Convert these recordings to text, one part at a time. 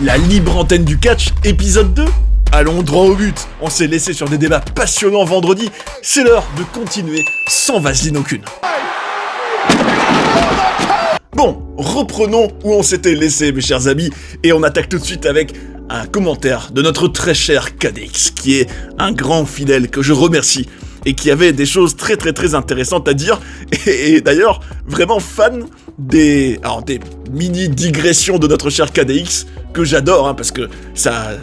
La libre antenne du catch, épisode 2. Allons droit au but, on s'est laissé sur des débats passionnants vendredi, c'est l'heure de continuer sans vaseline aucune. Bon, reprenons où on s'était laissé mes chers amis, et on attaque tout de suite avec un commentaire de notre très cher KDX, qui est un grand fidèle que je remercie, et qui avait des choses très intéressantes à dire, et d'ailleurs vraiment fan des mini-digressions de notre cher KDX, que j'adore, parce que ça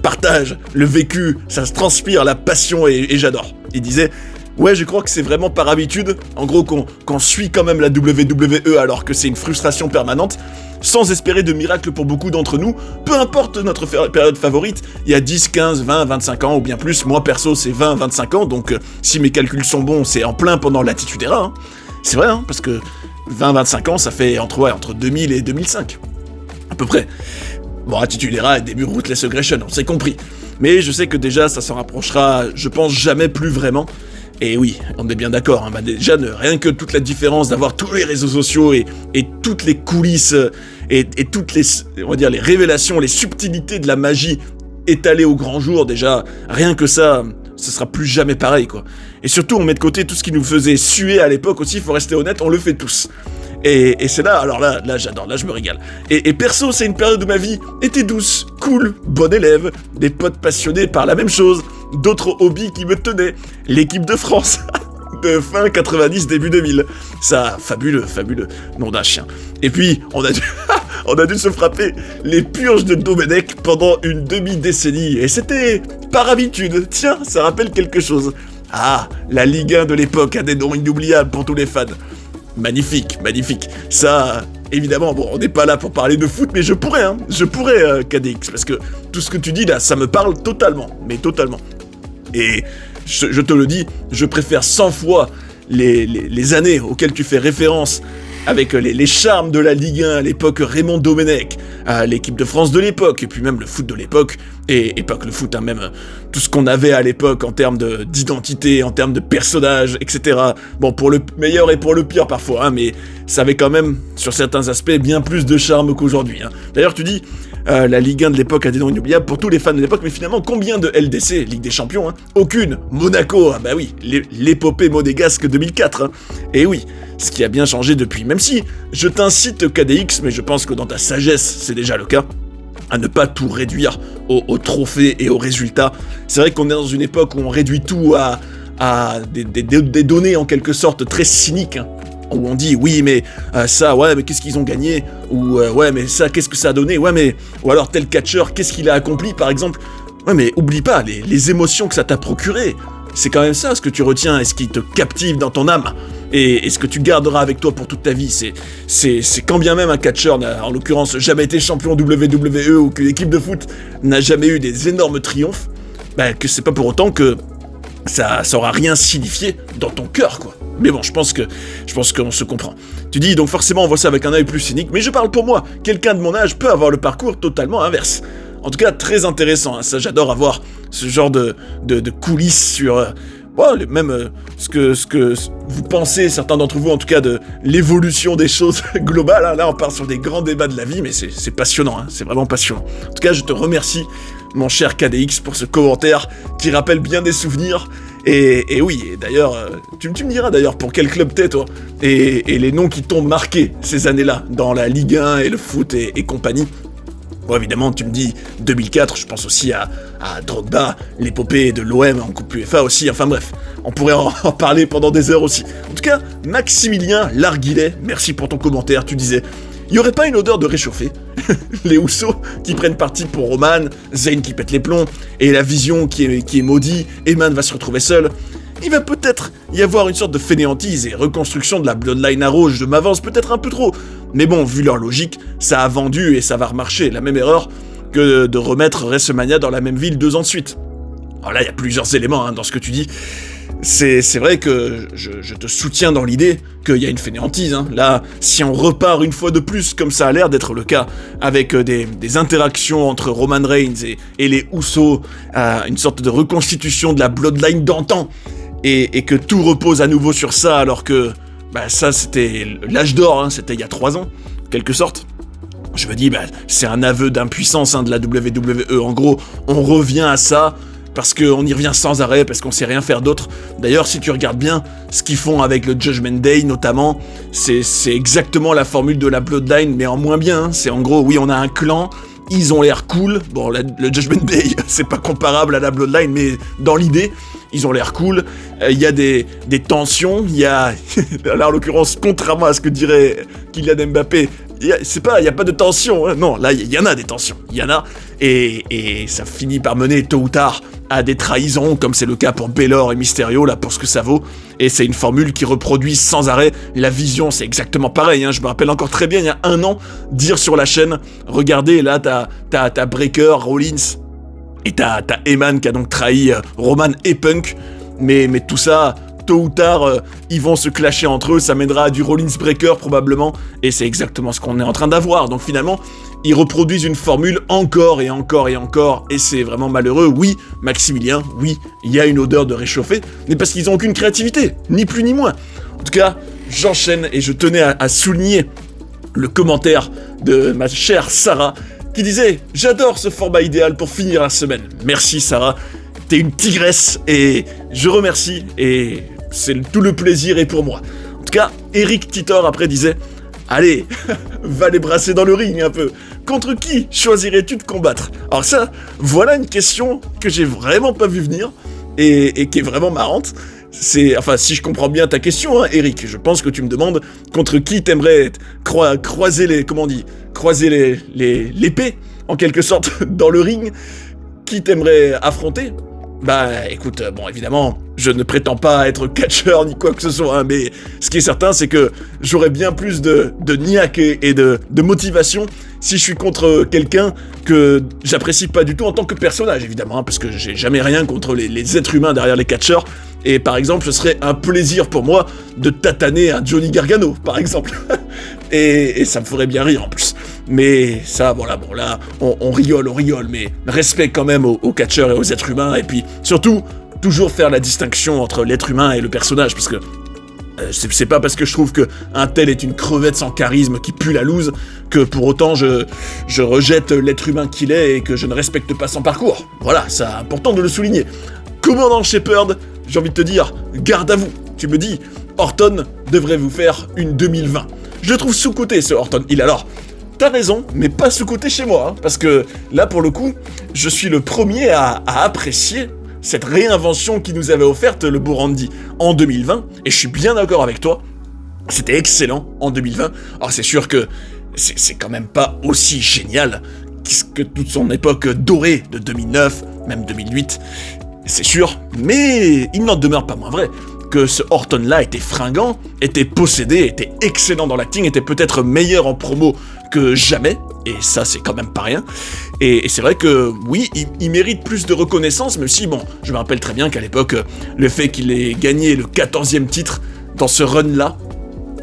partage le vécu, ça se transpire la passion, et j'adore. Il disait, ouais, je crois que c'est vraiment par habitude, en gros qu'on suit quand même la WWE alors que c'est une frustration permanente, sans espérer de miracle pour beaucoup d'entre nous, peu importe notre période favorite, il y a 10, 15, 20, 25 ans ou bien plus, moi perso c'est 20, 25 ans, donc si mes calculs sont bons, c'est en plein pendant l'Attitude Era, c'est vrai, parce que 20, 25 ans, ça fait entre 2000 et 2005, à peu près. Bon, Attitude Era et début Ruthless Aggression, on s'est compris. Mais je sais que déjà, ça s'en rapprochera, je pense, jamais plus vraiment. Et oui, on est bien d'accord, déjà, rien que toute la différence d'avoir tous les réseaux sociaux et toutes les coulisses et toutes les, on va dire, les révélations, les subtilités de la magie étalées au grand jour, déjà, rien que ça, ce sera plus jamais pareil, quoi. Et surtout, on met de côté tout ce qui nous faisait suer à l'époque aussi, faut rester honnête, on le fait tous. Et c'est là, alors là j'adore, là je me régale. Et perso, c'est une période de ma vie était douce, cool, bon élève, des potes passionnés par la même chose, d'autres hobbies qui me tenaient, l'équipe de France de fin 90, début 2000. Ça, fabuleux, nom d'un chien. Et puis, on a dû se frapper les purges de Domenech pendant une demi-décennie, et c'était par habitude, tiens, ça rappelle quelque chose. Ah, la Ligue 1 de l'époque a des noms inoubliables pour tous les fans. Magnifique. Ça, évidemment, bon, on n'est pas là pour parler de foot, mais je pourrais, KDX, parce que tout ce que tu dis là, ça me parle totalement, mais totalement. Et je te le dis, je préfère 100 fois les années auxquelles tu fais référence, avec les charmes de la Ligue 1 à l'époque Raymond Domenech, l'équipe de France de l'époque, et puis même le foot de l'époque, et pas que le foot, même tout ce qu'on avait à l'époque en termes d'identité, en termes de personnages, etc. Bon, pour le meilleur et pour le pire parfois, mais ça avait quand même, sur certains aspects, bien plus de charme qu'aujourd'hui. D'ailleurs, tu dis, la Ligue 1 de l'époque a des noms inoubliables pour tous les fans de l'époque, mais finalement, combien de LDC, Ligue des Champions, Aucune. Monaco, bah oui, l'épopée monégasque 2004, Et oui, ce qui a bien changé depuis, même si je t'incite KDX, mais je pense que dans ta sagesse, c'est déjà le cas, à ne pas tout réduire aux trophées et aux résultats. C'est vrai qu'on est dans une époque où on réduit tout à des données en quelque sorte très cyniques, où on dit oui mais ça ouais mais qu'est-ce qu'ils ont gagné, ou ouais mais ça qu'est-ce que ça a donné, ouais mais ou alors tel catcheur qu'est-ce qu'il a accompli par exemple. Ouais mais oublie pas les émotions que ça t'a procuré. C'est quand même ça ce que tu retiens et ce qui te captive dans ton âme et ce que tu garderas avec toi pour toute ta vie. C'est quand bien même un catcheur n'a en l'occurrence jamais été champion WWE ou que l'équipe de foot n'a jamais eu des énormes triomphes, que c'est pas pour autant que ça aura rien signifié dans ton cœur, quoi. Mais bon, je pense qu'on se comprend. Tu dis, donc forcément on voit ça avec un œil plus cynique, mais je parle pour moi, quelqu'un de mon âge peut avoir le parcours totalement inverse. En tout cas, très intéressant, ça j'adore avoir ce genre de coulisses sur... même ce que vous pensez, certains d'entre vous en tout cas, de l'évolution des choses globales, Là on part sur des grands débats de la vie, mais c'est passionnant, c'est vraiment passionnant. En tout cas, je te remercie, mon cher KDX, pour ce commentaire qui rappelle bien des souvenirs. Et oui, et d'ailleurs, tu me diras d'ailleurs pour quel club t'es toi, et les noms qui t'ont marqué ces années-là, dans la Ligue 1 et le foot et compagnie. Bon, évidemment, tu me dis 2004, je pense aussi à Drogba, l'épopée de l'OM en Coupe UEFA aussi, enfin bref, on pourrait en parler pendant des heures aussi. En tout cas, Maximilien Larguilet, merci pour ton commentaire, tu disais, il y aurait pas une odeur de réchauffé? Les Housseaux qui prennent parti pour Roman, Zayn qui pète les plombs, et la vision qui est maudit, Eman va se retrouver seul. Il va peut-être y avoir une sorte de fainéantise et reconstruction de la Bloodline Arrow, je m'avance peut-être un peu trop. Mais bon, vu leur logique, ça a vendu et ça va remarcher. La même erreur que de remettre WrestleMania dans la même ville 2 ans de suite. Alors là, il y a plusieurs éléments dans ce que tu dis. C'est vrai que je te soutiens dans l'idée qu'il y a une fainéantise. Là, si on repart une fois de plus, comme ça a l'air d'être le cas, avec des interactions entre Roman Reigns et les Usos, une sorte de reconstitution de la Bloodline d'antan, et que tout repose à nouveau sur ça, alors que ça c'était l'âge d'or, c'était il y a 3 ans, en quelque sorte. Je me dis, c'est un aveu d'impuissance de la WWE. En gros, on revient à ça parce qu'on y revient sans arrêt, parce qu'on sait rien faire d'autre. D'ailleurs, si tu regardes bien ce qu'ils font avec le Judgment Day, notamment, c'est exactement la formule de la Bloodline, mais en moins bien. C'est en gros, oui, on a un clan, ils ont l'air cool. Bon, le Judgment Day, c'est pas comparable à la Bloodline, mais dans l'idée, ils ont l'air cool. Il y a des tensions, il y a... là, en l'occurrence, contrairement à ce que dirait Kylian Mbappé, il y a pas de tension, hein. Non, là, il y en a des tensions, il y en a, et ça finit par mener tôt ou tard à des trahisons, comme c'est le cas pour Baylor et Mysterio, là, pour ce que ça vaut, et c'est une formule qui reproduit sans arrêt. La vision, c'est exactement pareil, hein. Je me rappelle encore très bien, il y a un an, dire sur la chaîne, regardez, là, t'as Breaker, Rollins, et t'as Heyman qui a donc trahi Roman et Punk, mais tout ça... tôt ou tard, ils vont se clasher entre eux, ça mènera à du Rollins Breaker probablement, et c'est exactement ce qu'on est en train d'avoir. Donc finalement, ils reproduisent une formule encore et encore et encore, et c'est vraiment malheureux. Oui, Maximilien, oui, il y a une odeur de réchauffé, mais parce qu'ils n'ont aucune créativité, ni plus ni moins. En tout cas, j'enchaîne, et je tenais à souligner le commentaire de ma chère Sarah, qui disait « J'adore ce format idéal pour finir la semaine. » Merci Sarah, t'es une tigresse, et je remercie, et tout le plaisir est pour moi. En tout cas, Eric Titor après disait « Allez, va les brasser dans le ring un peu. Contre qui choisirais-tu de combattre ?» Alors ça, voilà une question que j'ai vraiment pas vu venir, et qui est vraiment marrante. Enfin, si je comprends bien ta question, hein, Eric, je pense que tu me demandes contre qui t'aimerais croiser l'épée, en quelque sorte, dans le ring, qui t'aimerais affronter. Écoute, bon, évidemment, je ne prétends pas être catcheur ni quoi que ce soit, hein, mais ce qui est certain, c'est que j'aurais bien plus de niaque et de motivation si je suis contre quelqu'un que j'apprécie pas du tout en tant que personnage, évidemment, hein, parce que j'ai jamais rien contre les êtres humains derrière les catcheurs, et par exemple, ce serait un plaisir pour moi de tataner un Johnny Gargano, par exemple, et ça me ferait bien rire en plus. Mais ça, voilà, bon là, on rigole, mais respect quand même aux catcheurs et aux êtres humains, et puis surtout, toujours faire la distinction entre l'être humain et le personnage, parce que c'est pas parce que je trouve qu'un tel est une crevette sans charisme qui pue la loose que pour autant je rejette l'être humain qu'il est et que je ne respecte pas son parcours. Voilà, c'est important de le souligner. Commandant Shepard, j'ai envie de te dire, garde à vous. Tu me dis, Orton devrait vous faire une 2020. Je le trouve sous-coté ce Orton. T'as raison, mais pas sous-coté chez moi, hein, parce que là, pour le coup, je suis le premier à apprécier cette réinvention qui nous avait offerte le beau Randy en 2020, et je suis bien d'accord avec toi, c'était excellent en 2020. Alors c'est sûr que c'est quand même pas aussi génial que toute son époque dorée de 2009, même 2008, c'est sûr, mais il n'en demeure pas moins vrai que ce Orton-là était fringant, était possédé, était excellent dans l'acting, était peut-être meilleur en promo que jamais, et ça c'est quand même pas rien, et c'est vrai que oui, il mérite plus de reconnaissance, même si bon, je me rappelle très bien qu'à l'époque, le fait qu'il ait gagné le 14e titre dans ce run-là,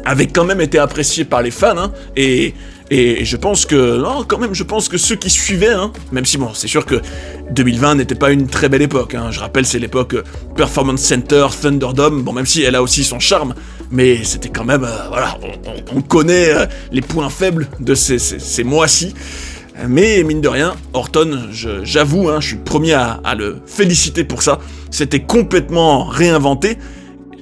avait quand même été apprécié par les fans, hein, et je pense que, non, quand même, je pense que ceux qui suivaient, hein, même si bon, c'est sûr que 2020 n'était pas une très belle époque, hein, je rappelle, c'est l'époque Performance Center, Thunderdome, bon, même si elle a aussi son charme, mais c'était quand même, voilà, on connaît les points faibles de ces mois-ci, mais mine de rien, Orton, j'avoue, hein, je suis le premier à le féliciter pour ça, c'était complètement réinventé.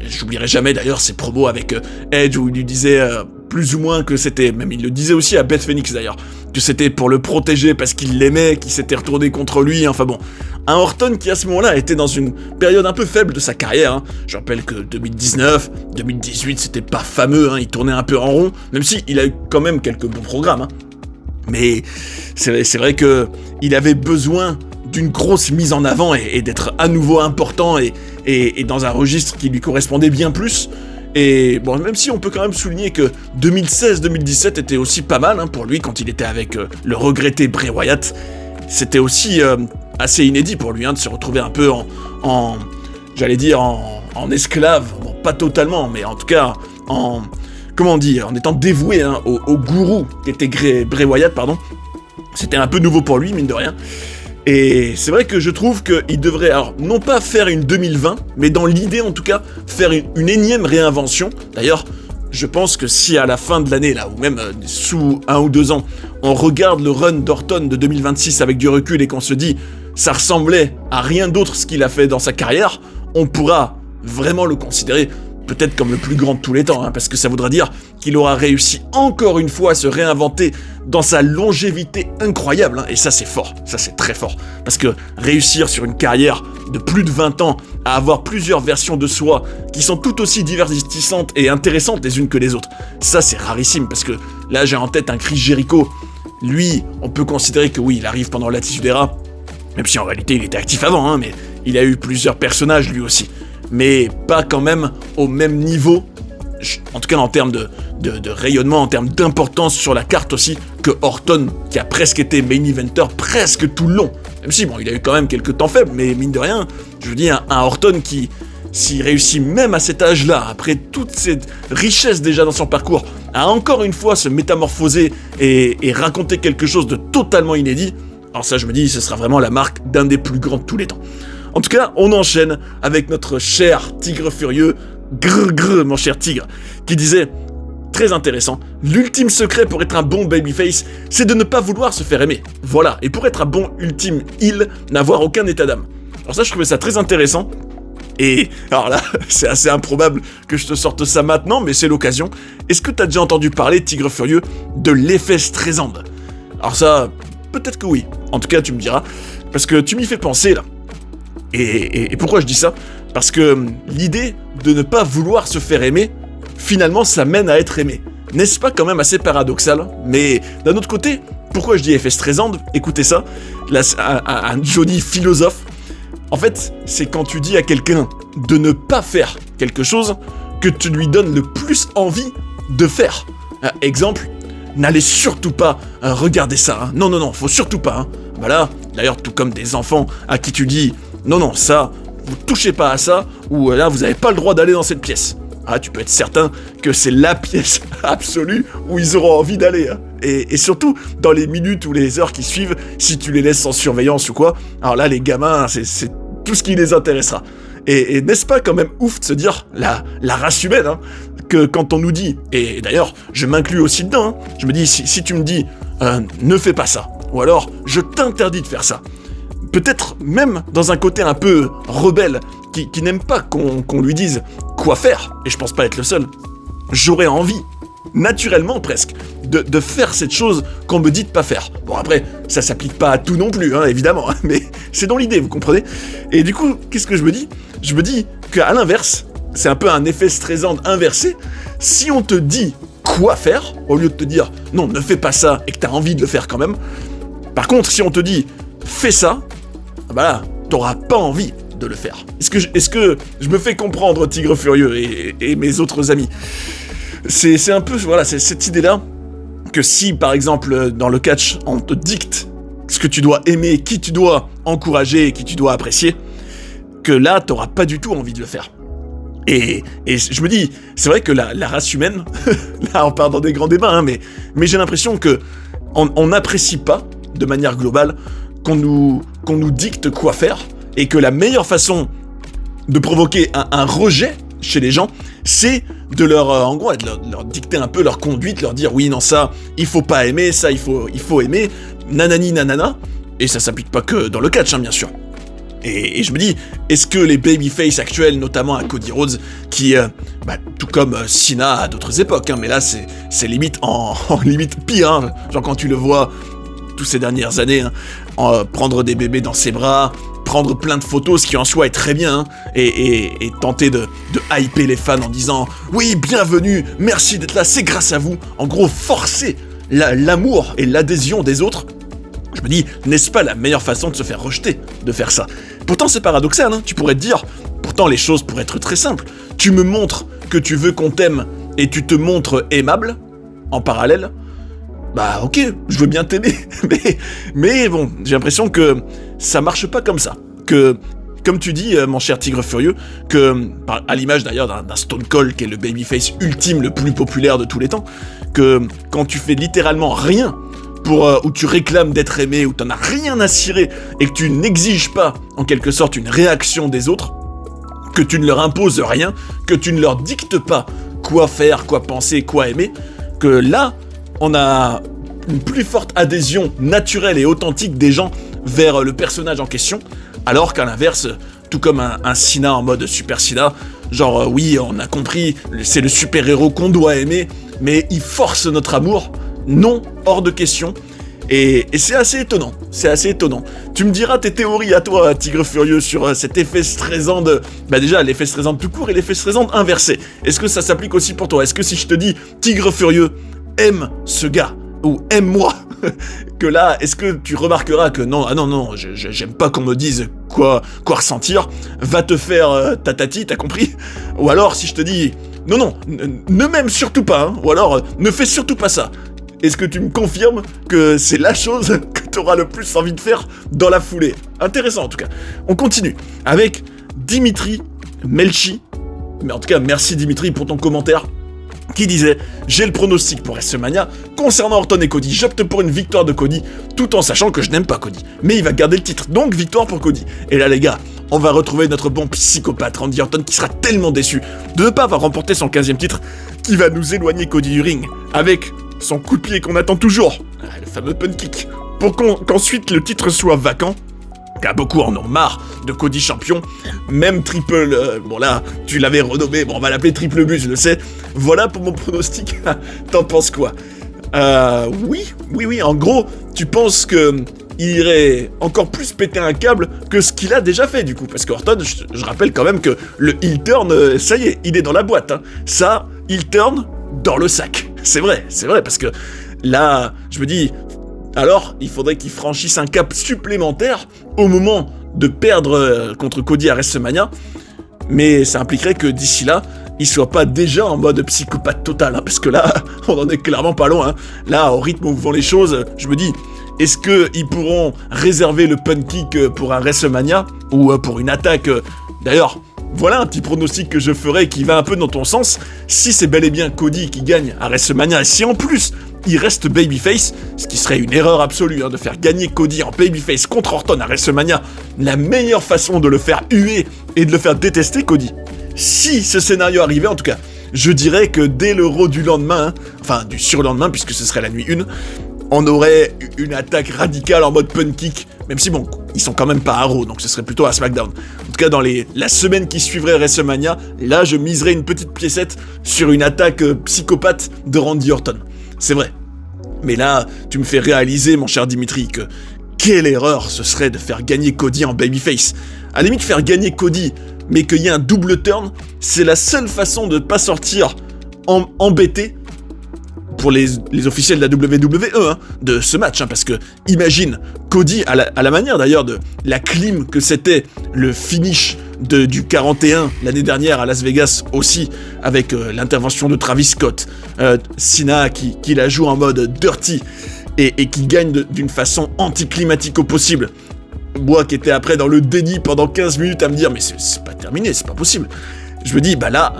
J'oublierai jamais d'ailleurs ses promos avec Edge où il lui disait plus ou moins que c'était, même il le disait aussi à Beth Phoenix d'ailleurs, que c'était pour le protéger parce qu'il l'aimait, qu'il s'était retourné contre lui, enfin bon. Un Orton qui à ce moment-là était dans une période un peu faible de sa carrière, hein. Je rappelle que 2019, 2018 c'était pas fameux, hein. Il tournait un peu en rond, même si il a eu quand même quelques bons programmes, hein. Mais c'est vrai que il avait besoin d'une grosse mise en avant et d'être à nouveau important et dans un registre qui lui correspondait bien plus. Et bon, même si on peut quand même souligner que 2016-2017 était aussi pas mal, hein, pour lui quand il était avec le regretté Bray Wyatt, c'était aussi assez inédit pour lui, hein, de se retrouver un peu en esclave, bon pas totalement, mais en tout cas en étant dévoué, hein, au gourou qui était Bray Wyatt, pardon. C'était un peu nouveau pour lui, mine de rien. Et c'est vrai que je trouve qu'il devrait, alors, non pas faire une 2020, mais dans l'idée en tout cas, faire une énième réinvention. D'ailleurs, je pense que si à la fin de l'année, là, ou même sous 1 ou 2 ans, on regarde le run d'Orton de 2026 avec du recul et qu'on se dit ça ressemblait à rien d'autre ce qu'il a fait dans sa carrière, on pourra vraiment le considérer peut-être comme le plus grand de tous les temps, hein, parce que ça voudra dire qu'il aura réussi encore une fois à se réinventer dans sa longévité incroyable, hein, et ça c'est fort, ça c'est très fort, parce que réussir sur une carrière de plus de 20 ans à avoir plusieurs versions de soi qui sont tout aussi divertissantes et intéressantes les unes que les autres, ça c'est rarissime, parce que là j'ai en tête un Chris Jericho, lui on peut considérer que oui il arrive pendant l'Attitude Era, même si en réalité il était actif avant, hein, mais il a eu plusieurs personnages lui aussi, mais pas quand même au même niveau, en tout cas en termes de rayonnement, en termes d'importance sur la carte aussi, que Orton, qui a presque été main eventer presque tout le long. Même si, bon, il a eu quand même quelques temps faibles, mais mine de rien, je veux dire, un Orton qui, s'il réussit même à cet âge-là, après toute cette richesse déjà dans son parcours, à encore une fois se métamorphoser et raconter quelque chose de totalement inédit, alors ça, je me dis, ce sera vraiment la marque d'un des plus grands de tous les temps. En tout cas, on enchaîne avec notre cher Tigre Furieux, mon cher Tigre, qui disait, très intéressant, l'ultime secret pour être un bon babyface, c'est de ne pas vouloir se faire aimer. Voilà, et pour être un bon ultime heel, n'avoir aucun état d'âme. Alors ça, je trouvais ça très intéressant, et alors là, c'est assez improbable que je te sorte ça maintenant, mais c'est l'occasion. Est-ce que t'as déjà entendu parler, Tigre Furieux, de l'effet Streisand? Alors ça, peut-être que oui, en tout cas tu me diras, parce que tu m'y fais penser là. Et pourquoi je dis ça? Parce que l'idée de ne pas vouloir se faire aimer, finalement ça mène à être aimé. N'est-ce pas quand même assez paradoxal? Mais d'un autre côté, pourquoi je dis effet Streisand? Écoutez ça, là, un joli philosophe. En fait, c'est quand tu dis à quelqu'un de ne pas faire quelque chose que tu lui donnes le plus envie de faire. Exemple, n'allez surtout pas regarder ça, hein. Non, faut surtout pas. Hein. Bah là, d'ailleurs, tout comme des enfants à qui tu dis non, ça, vous touchez pas à ça, ou là, vous avez pas le droit d'aller dans cette pièce. Ah, tu peux être certain que c'est la pièce absolue où ils auront envie d'aller. Hein. Et surtout, dans les minutes ou les heures qui suivent, si tu les laisses sans surveillance ou quoi, alors là, les gamins, c'est tout ce qui les intéressera. Et n'est-ce pas quand même ouf de se dire, la race humaine, hein, que quand on nous dit, et d'ailleurs, je m'inclus aussi dedans, hein, je me dis, si tu me dis, ne fais pas ça, ou alors, je t'interdis de faire ça, peut-être même dans un côté un peu rebelle, qui n'aime pas qu'on lui dise quoi faire, et je pense pas être le seul, j'aurais envie, naturellement presque, de faire cette chose qu'on me dit de pas faire. Bon après, ça s'applique pas à tout non plus, hein, évidemment, hein, mais c'est dans l'idée, vous comprenez? Et du coup, qu'est-ce que je me dis? Je me dis qu'à l'inverse, c'est un peu un effet Streisand inversé, si on te dit quoi faire, au lieu de te dire non, ne fais pas ça, et que t'as envie de le faire quand même, par contre, si on te dit fais ça, bah là, t'auras pas envie de le faire. Est-ce que je me fais comprendre, Tigre Furieux et mes autres amis? C'est un peu, voilà, c'est cette idée-là, que si, par exemple, dans le catch, on te dicte ce que tu dois aimer, qui tu dois encourager, qui tu dois apprécier, que là, t'auras pas du tout envie de le faire. Et je me dis, c'est vrai que la race humaine, là, on part dans des grands débats, hein, mais j'ai l'impression que on n'apprécie pas, de manière globale, qu'on nous dicte quoi faire, et que la meilleure façon de provoquer un rejet chez les gens, c'est de leur, en gros, de leur dicter un peu leur conduite, leur dire oui, non, ça, il faut pas aimer, ça, il faut aimer, nanani, nanana, et ça s'applique pas que dans le catch, hein, bien sûr. Et je me dis, est-ce que les babyface actuels, notamment à Cody Rhodes, qui, tout comme Cena à d'autres époques, hein, mais là, c'est limite en limite pire, hein, genre quand tu le vois, toutes ces dernières années, hein, prendre des bébés dans ses bras, prendre plein de photos, ce qui en soi est très bien, hein, et tenter de hyper les fans en disant « Oui, bienvenue, merci d'être là, c'est grâce à vous », en gros, forcer l'amour et l'adhésion des autres, je me dis, n'est-ce pas la meilleure façon de se faire rejeter, de faire ça? Pourtant, c'est paradoxal, hein, tu pourrais te dire, pourtant les choses pourraient être très simples, tu me montres que tu veux qu'on t'aime, et tu te montres aimable, en parallèle, bah ok, je veux bien t'aimer, mais bon, j'ai l'impression que ça marche pas comme ça. Que, comme tu dis, mon cher Tigre Furieux, que, à l'image d'ailleurs d'un Stone Cold, qui est le babyface ultime, le plus populaire de tous les temps, que quand tu fais littéralement rien, où tu réclames d'être aimé, où t'en as rien à cirer, et que tu n'exiges pas, en quelque sorte, une réaction des autres, que tu ne leur imposes rien, que tu ne leur dictes pas quoi faire, quoi penser, quoi aimer, que là, on a une plus forte adhésion naturelle et authentique des gens vers le personnage en question, alors qu'à l'inverse, tout comme un Cena en mode Super Cena, genre oui, on a compris, c'est le super-héros qu'on doit aimer, mais il force notre amour, non, hors de question. Et c'est assez étonnant, Tu me diras tes théories à toi, Tigre Furieux, sur cet effet stressant de... Bah déjà, l'effet stressant tout court et l'effet stressant inversé. Est-ce que ça s'applique aussi pour toi? Est-ce que si je te dis, Tigre Furieux, aime ce gars, ou aime-moi, que là, est-ce que tu remarqueras que non, j'aime pas qu'on me dise quoi ressentir, va te faire tatati, t'as compris? Ou alors, si je te dis, non, ne m'aime surtout pas, hein, ou alors, ne fais surtout pas ça. Est-ce que tu me confirmes que c'est la chose que tu auras le plus envie de faire dans la foulée? Intéressant en tout cas. On continue avec Dimitri Melchi. Mais en tout cas, merci Dimitri pour ton commentaire qui disait « J'ai le pronostic pour WrestleMania. Concernant Orton et Cody, j'opte pour une victoire de Cody, tout en sachant que je n'aime pas Cody. Mais il va garder le titre, donc victoire pour Cody. » Et là les gars, on va retrouver notre bon psychopathe Randy Orton qui sera tellement déçu de ne pas avoir remporté son 15e titre qui va nous éloigner Cody du ring avec son coup de pied qu'on attend toujours, le fameux pun kick, pour qu'ensuite le titre soit vacant, car beaucoup en ont marre de Cody champion, même Triple, bon là, tu l'avais renommé, bon on va l'appeler Triple Bus, je le sais, voilà pour mon pronostic, t'en penses quoi? Oui, en gros, tu penses que il irait encore plus péter un câble que ce qu'il a déjà fait du coup, parce qu'Orton, je rappelle quand même que le heel turn, ça y est, il est dans la boîte, hein. Ça, heel turn dans le sac. C'est vrai, parce que là, je me dis, alors, il faudrait qu'il franchisse un cap supplémentaire au moment de perdre contre Cody à WrestleMania, mais ça impliquerait que d'ici là, il soit pas déjà en mode psychopathe total, hein, parce que là, on en est clairement pas loin. Hein. Là, au rythme où vont les choses, je me dis, est-ce qu'ils pourront réserver le pun kick pour un WrestleMania, ou pour une attaque, d'ailleurs... Voilà un petit pronostic que je ferai qui va un peu dans ton sens. Si c'est bel et bien Cody qui gagne à WrestleMania, et si en plus il reste babyface, ce qui serait une erreur absolue de faire gagner Cody en babyface contre Orton à WrestleMania, la meilleure façon de le faire huer et de le faire détester Cody. Si ce scénario arrivait, en tout cas, je dirais que dès le Raw du lendemain, enfin du surlendemain puisque ce serait la nuit 1, on aurait une attaque radicale en mode pun kick, même si bon, ils sont quand même pas à Raw, donc ce serait plutôt à SmackDown. En tout cas, dans la semaine qui suivrait WrestleMania, là, je miserais une petite piécette sur une attaque psychopathe de Randy Orton. C'est vrai. Mais là, tu me fais réaliser, mon cher Dimitri, que quelle erreur ce serait de faire gagner Cody en babyface. À la limite, faire gagner Cody, mais qu'il y ait un double turn, c'est la seule façon de pas sortir embêté pour les officiels de la WWE, de ce match, parce que imagine Cody, à la manière d'ailleurs de la clim que c'était le finish du 41 l'année dernière à Las Vegas aussi, avec l'intervention de Travis Scott, Cena qui la joue en mode dirty et qui gagne d'une façon anticlimatique au possible. Moi qui étais après dans le déni pendant 15 minutes à me dire mais c'est pas terminé, c'est pas possible. Je me dis, bah là,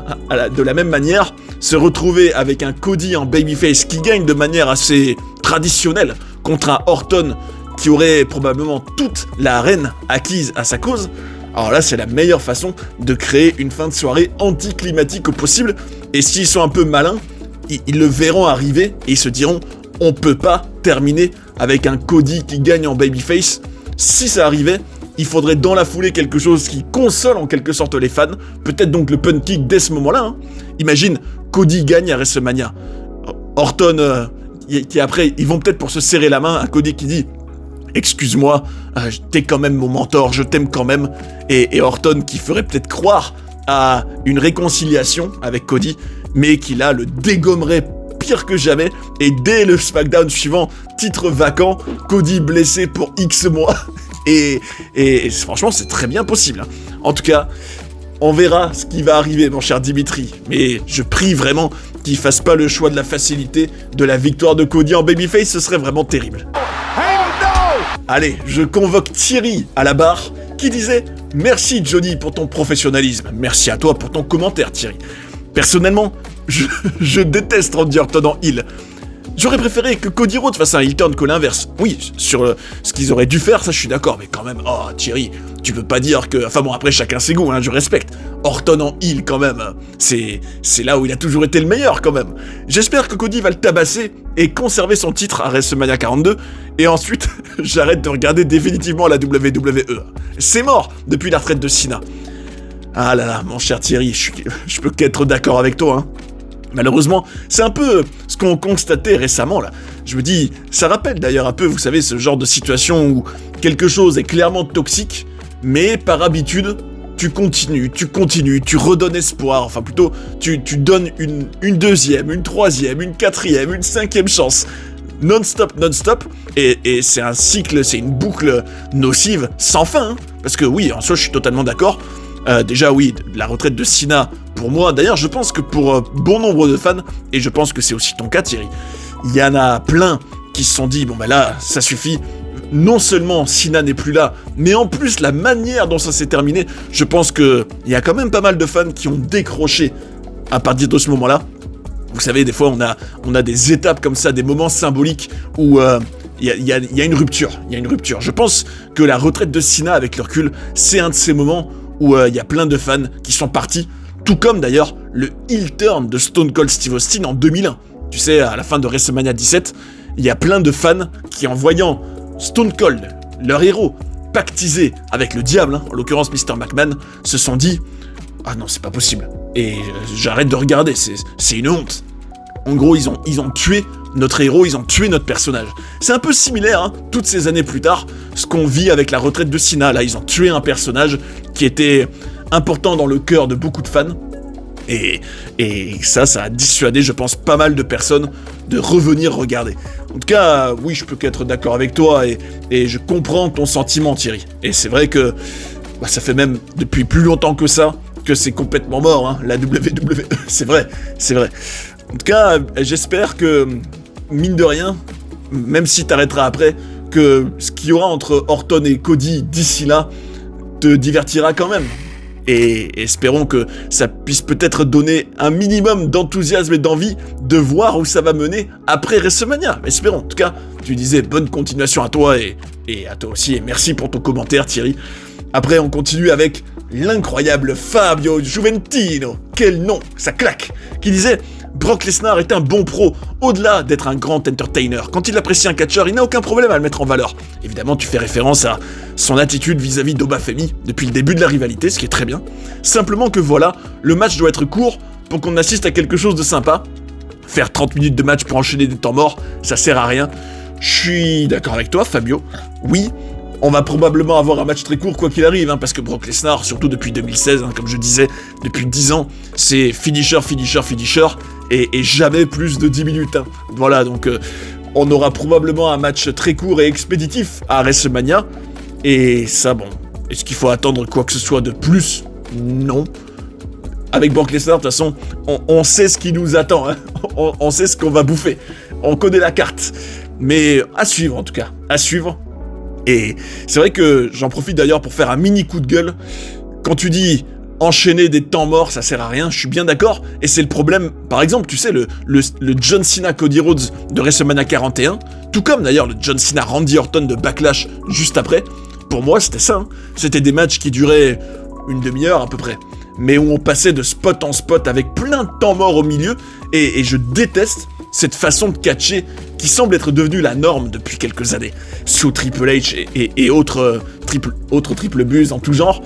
de la même manière, se retrouver avec un Cody en babyface qui gagne de manière assez traditionnelle contre un Orton qui aurait probablement toute la arène acquise à sa cause, alors là, c'est la meilleure façon de créer une fin de soirée anticlimatique au possible. Et s'ils sont un peu malins, ils le verront arriver et ils se diront, on peut pas terminer avec un Cody qui gagne en babyface. Si ça arrivait, il faudrait dans la foulée quelque chose qui console en quelque sorte les fans, peut-être donc le pun kick dès ce moment-là. Imagine, Cody gagne à WrestleMania. Orton, qui après, ils vont peut-être pour se serrer la main, à Cody qui dit « Excuse-moi, t'es quand même mon mentor, je t'aime quand même », et Orton qui ferait peut-être croire à une réconciliation avec Cody, mais qui là le dégommerait pire que jamais, et dès le SmackDown suivant, titre vacant, Cody blessé pour X mois. Et franchement, c'est très bien possible. En tout cas, on verra ce qui va arriver, mon cher Dimitri. Mais je prie vraiment qu'il fasse pas le choix de la facilité de la victoire de Cody en babyface, ce serait vraiment terrible. Allez, je convoque Thierry à la barre, qui disait « Merci Johnny pour ton professionnalisme. Merci à toi pour ton commentaire, Thierry. Personnellement, je déteste Randy Orton en heel. J'aurais préféré que Cody Rhodes fasse un heel turn que l'inverse. Oui, sur ce qu'ils auraient dû faire, ça je suis d'accord, mais quand même, oh Thierry, tu peux pas dire que... Enfin bon, après chacun ses goûts, hein, je respecte. Orton en heel quand même, c'est là où il a toujours été le meilleur quand même. J'espère que Cody va le tabasser et conserver son titre à WrestleMania 42, et ensuite, j'arrête de regarder définitivement la WWE. C'est mort depuis la retraite de Cena. Ah là là, mon cher Thierry, je peux qu'être d'accord avec toi, hein. Malheureusement, c'est un peu ce qu'on constatait récemment là. Je me dis, ça rappelle d'ailleurs un peu, vous savez, ce genre de situation où quelque chose est clairement toxique, mais par habitude, tu continues, tu redonnes espoir, enfin plutôt, tu donnes une deuxième, une troisième, une quatrième, une cinquième chance. Non-stop, et c'est un cycle, c'est une boucle nocive sans fin, hein. Parce que oui, en soi, je suis totalement d'accord. Déjà oui, la retraite de Cena, pour moi, d'ailleurs je pense que pour bon nombre de fans, et je pense que c'est aussi ton cas Thierry, il y en a plein qui se sont dit, bon bah là, ça suffit, non seulement Cena n'est plus là, mais en plus la manière dont ça s'est terminé, je pense que il y a quand même pas mal de fans qui ont décroché à partir de ce moment-là. Vous savez, des fois on a des étapes comme ça, des moments symboliques où... Il y a une rupture, Je pense que la retraite de Cena avec le recul, c'est un de ces moments où il y a plein de fans qui sont partis, tout comme d'ailleurs le heel turn de Stone Cold Steve Austin en 2001. Tu sais, à la fin de WrestleMania 17, il y a plein de fans qui, en voyant Stone Cold, leur héros, pactisé avec le diable, hein, en l'occurrence Mr. McMahon, se sont dit « Ah non, c'est pas possible. Et j'arrête de regarder, c'est une honte. » En gros, ils ont tué notre héros, ils ont tué notre personnage. C'est un peu similaire, hein, toutes ces années plus tard, ce qu'on vit avec la retraite de Cena. Là, ils ont tué un personnage qui était important dans le cœur de beaucoup de fans. Et ça a dissuadé, je pense, pas mal de personnes de revenir regarder. En tout cas, oui, je peux qu'être d'accord avec toi et je comprends ton sentiment, Thierry. Et c'est vrai que ça fait même depuis plus longtemps que ça que c'est complètement mort, hein, la WWE. C'est vrai. En tout cas, j'espère que, mine de rien, même si t'arrêteras après, que ce qu'il y aura entre Orton et Cody d'ici là te divertira quand même. Et espérons que ça puisse peut-être donner un minimum d'enthousiasme et d'envie de voir où ça va mener après WrestleMania. Espérons. En tout cas, tu disais bonne continuation à toi et à toi aussi. Et merci pour ton commentaire, Thierry. Après, on continue avec l'incroyable Fabio Juventino. Quel nom, ça claque. Qui disait... Brock Lesnar est un bon pro, au-delà d'être un grand entertainer. Quand il apprécie un catcheur, il n'a aucun problème à le mettre en valeur. Évidemment, tu fais référence à son attitude vis-à-vis d'Oba Femi depuis le début de la rivalité, ce qui est très bien. Simplement que voilà, le match doit être court pour qu'on assiste à quelque chose de sympa. Faire 30 minutes de match pour enchaîner des temps morts, ça sert à rien. Je suis d'accord avec toi, Fabio. Oui, on va probablement avoir un match très court quoi qu'il arrive, hein, parce que Brock Lesnar, surtout depuis 2016, hein, comme je disais, depuis 10 ans, c'est finisher, et jamais plus de 10 minutes. Hein. Voilà, donc on aura probablement un match très court et expéditif à WrestleMania, et ça, bon, est-ce qu'il faut attendre quoi que ce soit de plus ? Non. Avec Brock Lesnar, de toute façon, on sait ce qui nous attend, hein. On sait ce qu'on va bouffer, on connaît la carte, mais à suivre en tout cas, à suivre. Et c'est vrai que j'en profite d'ailleurs pour faire un mini coup de gueule. Quand tu dis enchaîner des temps morts, ça sert à rien, je suis bien d'accord. Et c'est le problème, par exemple, tu sais, le John Cena Cody Rhodes de WrestleMania 41, tout comme d'ailleurs le John Cena Randy Orton de Backlash juste après, pour moi c'était ça. Hein. C'était des matchs qui duraient une demi-heure à peu près, mais où on passait de spot en spot avec plein de temps morts au milieu, et je déteste cette façon de catcher qui semble être devenue la norme depuis quelques années, sous Triple H et autres triple buzz en tout genre.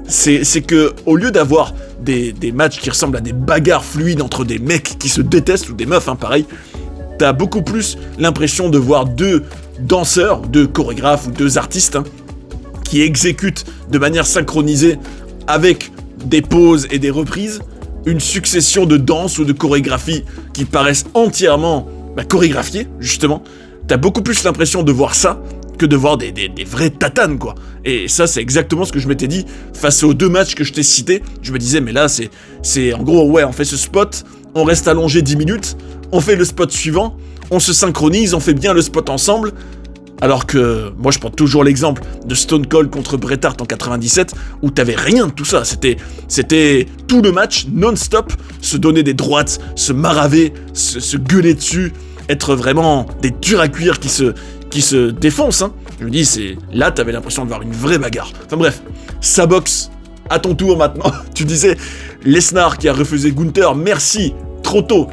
C'est que, au lieu d'avoir des matchs qui ressemblent à des bagarres fluides entre des mecs qui se détestent, ou des meufs, hein, pareil, t'as beaucoup plus l'impression de voir deux danseurs, deux chorégraphes ou deux artistes, hein, qui exécutent de manière synchronisée, avec des pauses et des reprises, une succession de danses ou de chorégraphies qui paraissent entièrement chorégraphiées, justement. T'as beaucoup plus l'impression de voir ça que de voir des vrais tatanes, quoi. Et ça, c'est exactement ce que je m'étais dit face aux deux matchs que je t'ai cités. Je me disais, mais là, c'est en gros, ouais, on fait ce spot, on reste allongé 10 minutes, on fait le spot suivant, on se synchronise, on fait bien le spot ensemble. Alors que, moi je prends toujours l'exemple de Stone Cold contre Bret Hart en 97, où t'avais rien de tout ça, c'était tout le match, non-stop, se donner des droites, se maraver, se gueuler dessus, être vraiment des durs à cuire qui se défoncent, hein. Je me dis, là, t'avais l'impression de voir une vraie bagarre. Enfin bref, sa boxe, à ton tour maintenant. Tu disais, Lesnar qui a refusé Gunther, merci, trop tôt.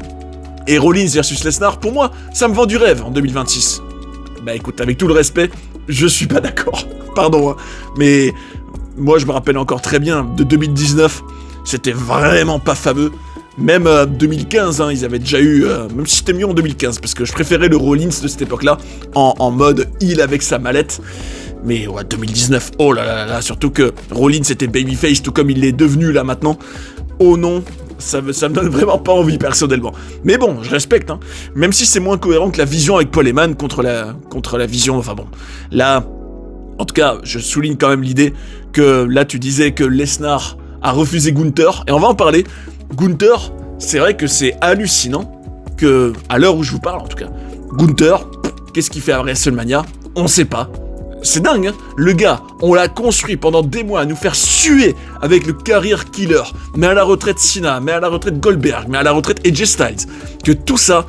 Et Rollins versus Lesnar, pour moi, ça me vend du rêve en 2026. Bah écoute, avec tout le respect, je suis pas d'accord. Pardon, hein. Mais moi, je me rappelle encore très bien de 2019, c'était vraiment pas fameux. Même 2015, hein, ils avaient déjà eu, même si c'était mieux en 2015, parce que je préférais le Rollins de cette époque-là, en mode heal avec sa mallette. Mais ouais, 2019, oh là là là, surtout que Rollins était babyface, tout comme il l'est devenu là maintenant. Oh non, ça me donne vraiment pas envie personnellement. Mais bon, je respecte, hein. Même si c'est moins cohérent que la vision avec Paul Heyman contre la vision, enfin bon. Là, en tout cas, je souligne quand même l'idée que là tu disais que Lesnar a refusé Gunther, et on va en parler. Gunther, c'est vrai que c'est hallucinant que, à l'heure où je vous parle en tout cas, Gunther, qu'est-ce qu'il fait à WrestleMania? On sait pas. C'est dingue, hein. Le gars, on l'a construit pendant des mois à nous faire suer avec le career killer, mais à la retraite Cena, mais à la retraite Goldberg, mais à la retraite AJ Styles, que tout ça,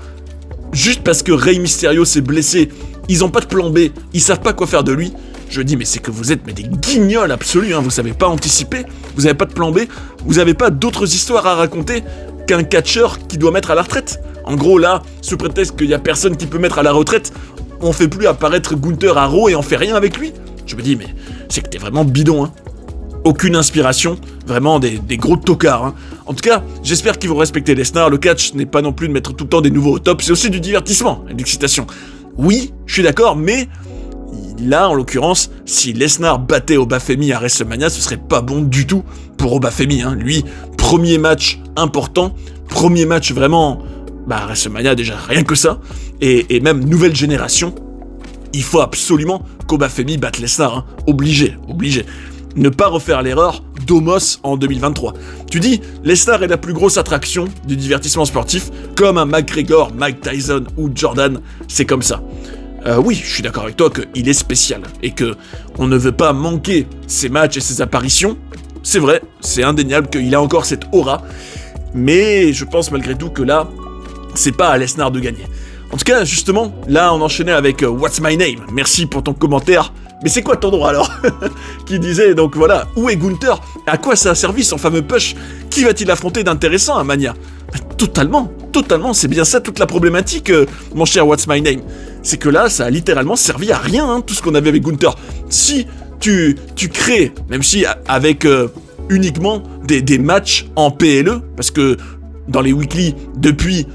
juste parce que Rey Mysterio s'est blessé, ils ont pas de plan B, ils savent pas quoi faire de lui. Je dis, mais c'est que vous êtes des guignols absolus, hein. Vous savez pas anticiper, vous avez pas de plan B, vous avez pas d'autres histoires à raconter qu'un catcheur qui doit mettre à la retraite. En gros, là, sous prétexte qu'il y a personne qui peut mettre à la retraite, on fait plus apparaître Gunther à Raw et on fait rien avec lui. Je me dis, mais c'est que t'es vraiment bidon, hein. Aucune inspiration, vraiment des gros tocards, hein. En tout cas, j'espère qu'ils vont respecter Lesnar. Le catch n'est pas non plus de mettre tout le temps des nouveaux au top, c'est aussi du divertissement et de l'excitation. Oui, je suis d'accord, mais là, en l'occurrence, si Lesnar battait Obafemi à WrestleMania, ce serait pas bon du tout pour Obafemi, hein. Lui, premier match important, premier match vraiment, WrestleMania déjà, rien que ça, et même nouvelle génération, il faut absolument qu'Obafemi batte Lesnar, hein. Obligé. Ne pas refaire l'erreur d'Omos en 2023. Tu dis, Lesnar est la plus grosse attraction du divertissement sportif, comme un McGregor, Mike Tyson ou Jordan, c'est comme ça. Oui, je suis d'accord avec toi qu'il est spécial, et que on ne veut pas manquer ses matchs et ses apparitions. C'est vrai, c'est indéniable qu'il a encore cette aura, mais je pense malgré tout que là, c'est pas à Lesnar de gagner. En tout cas, justement, là on enchaînait avec What's My Name, merci pour ton commentaire. Mais c'est quoi ton droit alors? Qui disait donc voilà, où est Gunther? À quoi ça a servi son fameux push? Qui va-t-il affronter d'intéressant à Mania? Totalement, c'est bien ça toute la problématique, mon cher What's My Name. C'est que là, ça a littéralement servi à rien, hein, tout ce qu'on avait avec Gunther. Si tu crées, même si avec uniquement des matchs en PLE, parce que dans les weekly, depuis,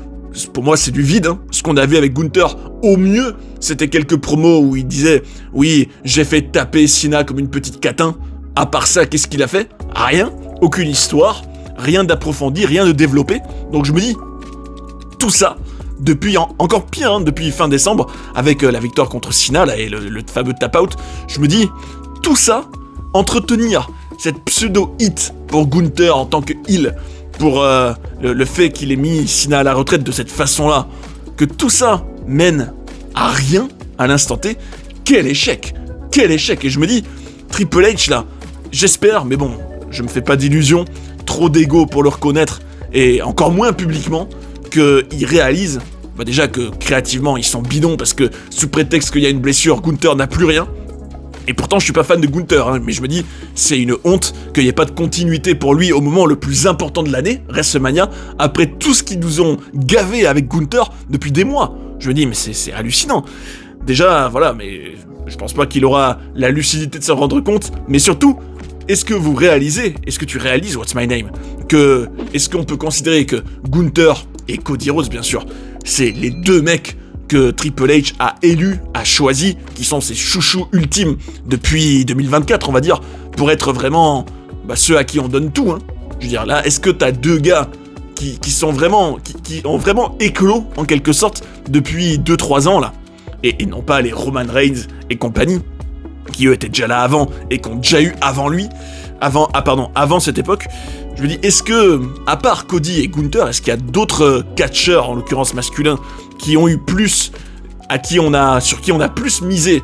pour moi c'est du vide, hein. Ce qu'on a vu avec Gunther, au mieux, c'était quelques promos où il disait « Oui, j'ai fait taper Cena comme une petite catin ». À part ça, qu'est-ce qu'il a fait? Rien, aucune histoire, rien d'approfondi, rien de développé. Donc je me dis, tout ça, depuis encore pire, hein, depuis fin décembre, avec la victoire contre Cena là, et le fameux tap-out, je me dis, tout ça, entretenir cette pseudo-hit pour Gunther en tant que heel, pour le fait qu'il ait mis Cena à la retraite de cette façon-là, que tout ça mène à rien à l'instant T, quel échec. Et je me dis, Triple H là, j'espère, mais bon, je me fais pas d'illusions, trop d'ego pour le reconnaître, et encore moins publiquement, qu'ils réalisent, déjà que créativement ils sont bidons, parce que sous prétexte qu'il y a une blessure, Gunther n'a plus rien. Et pourtant je suis pas fan de Gunther, hein, mais je me dis, c'est une honte qu'il n'y ait pas de continuité pour lui au moment le plus important de l'année, WrestleMania, après tout ce qu'ils nous ont gavé avec Gunther depuis des mois. Je me dis, mais c'est hallucinant. Déjà, voilà, mais je pense pas qu'il aura la lucidité de s'en rendre compte, mais surtout, est-ce que tu réalises, What's My Name, est-ce qu'on peut considérer que Gunther et Cody Rhodes, bien sûr, c'est les deux mecs que Triple H a élus, a choisis, qui sont ses chouchous ultimes depuis 2024, on va dire, pour être vraiment ceux à qui on donne tout, hein. Je veux dire, là, est-ce que t'as deux gars qui sont vraiment, qui ont vraiment éclos, en quelque sorte, depuis 2-3 ans, là, et non pas les Roman Reigns et compagnie, qui eux étaient déjà là avant, et qu'on déjà eu avant lui, avant cette époque. Je me dis, est-ce que, à part Cody et Gunther, est-ce qu'il y a d'autres catcheurs, en l'occurrence masculins, qui ont eu plus, sur qui on a plus misé?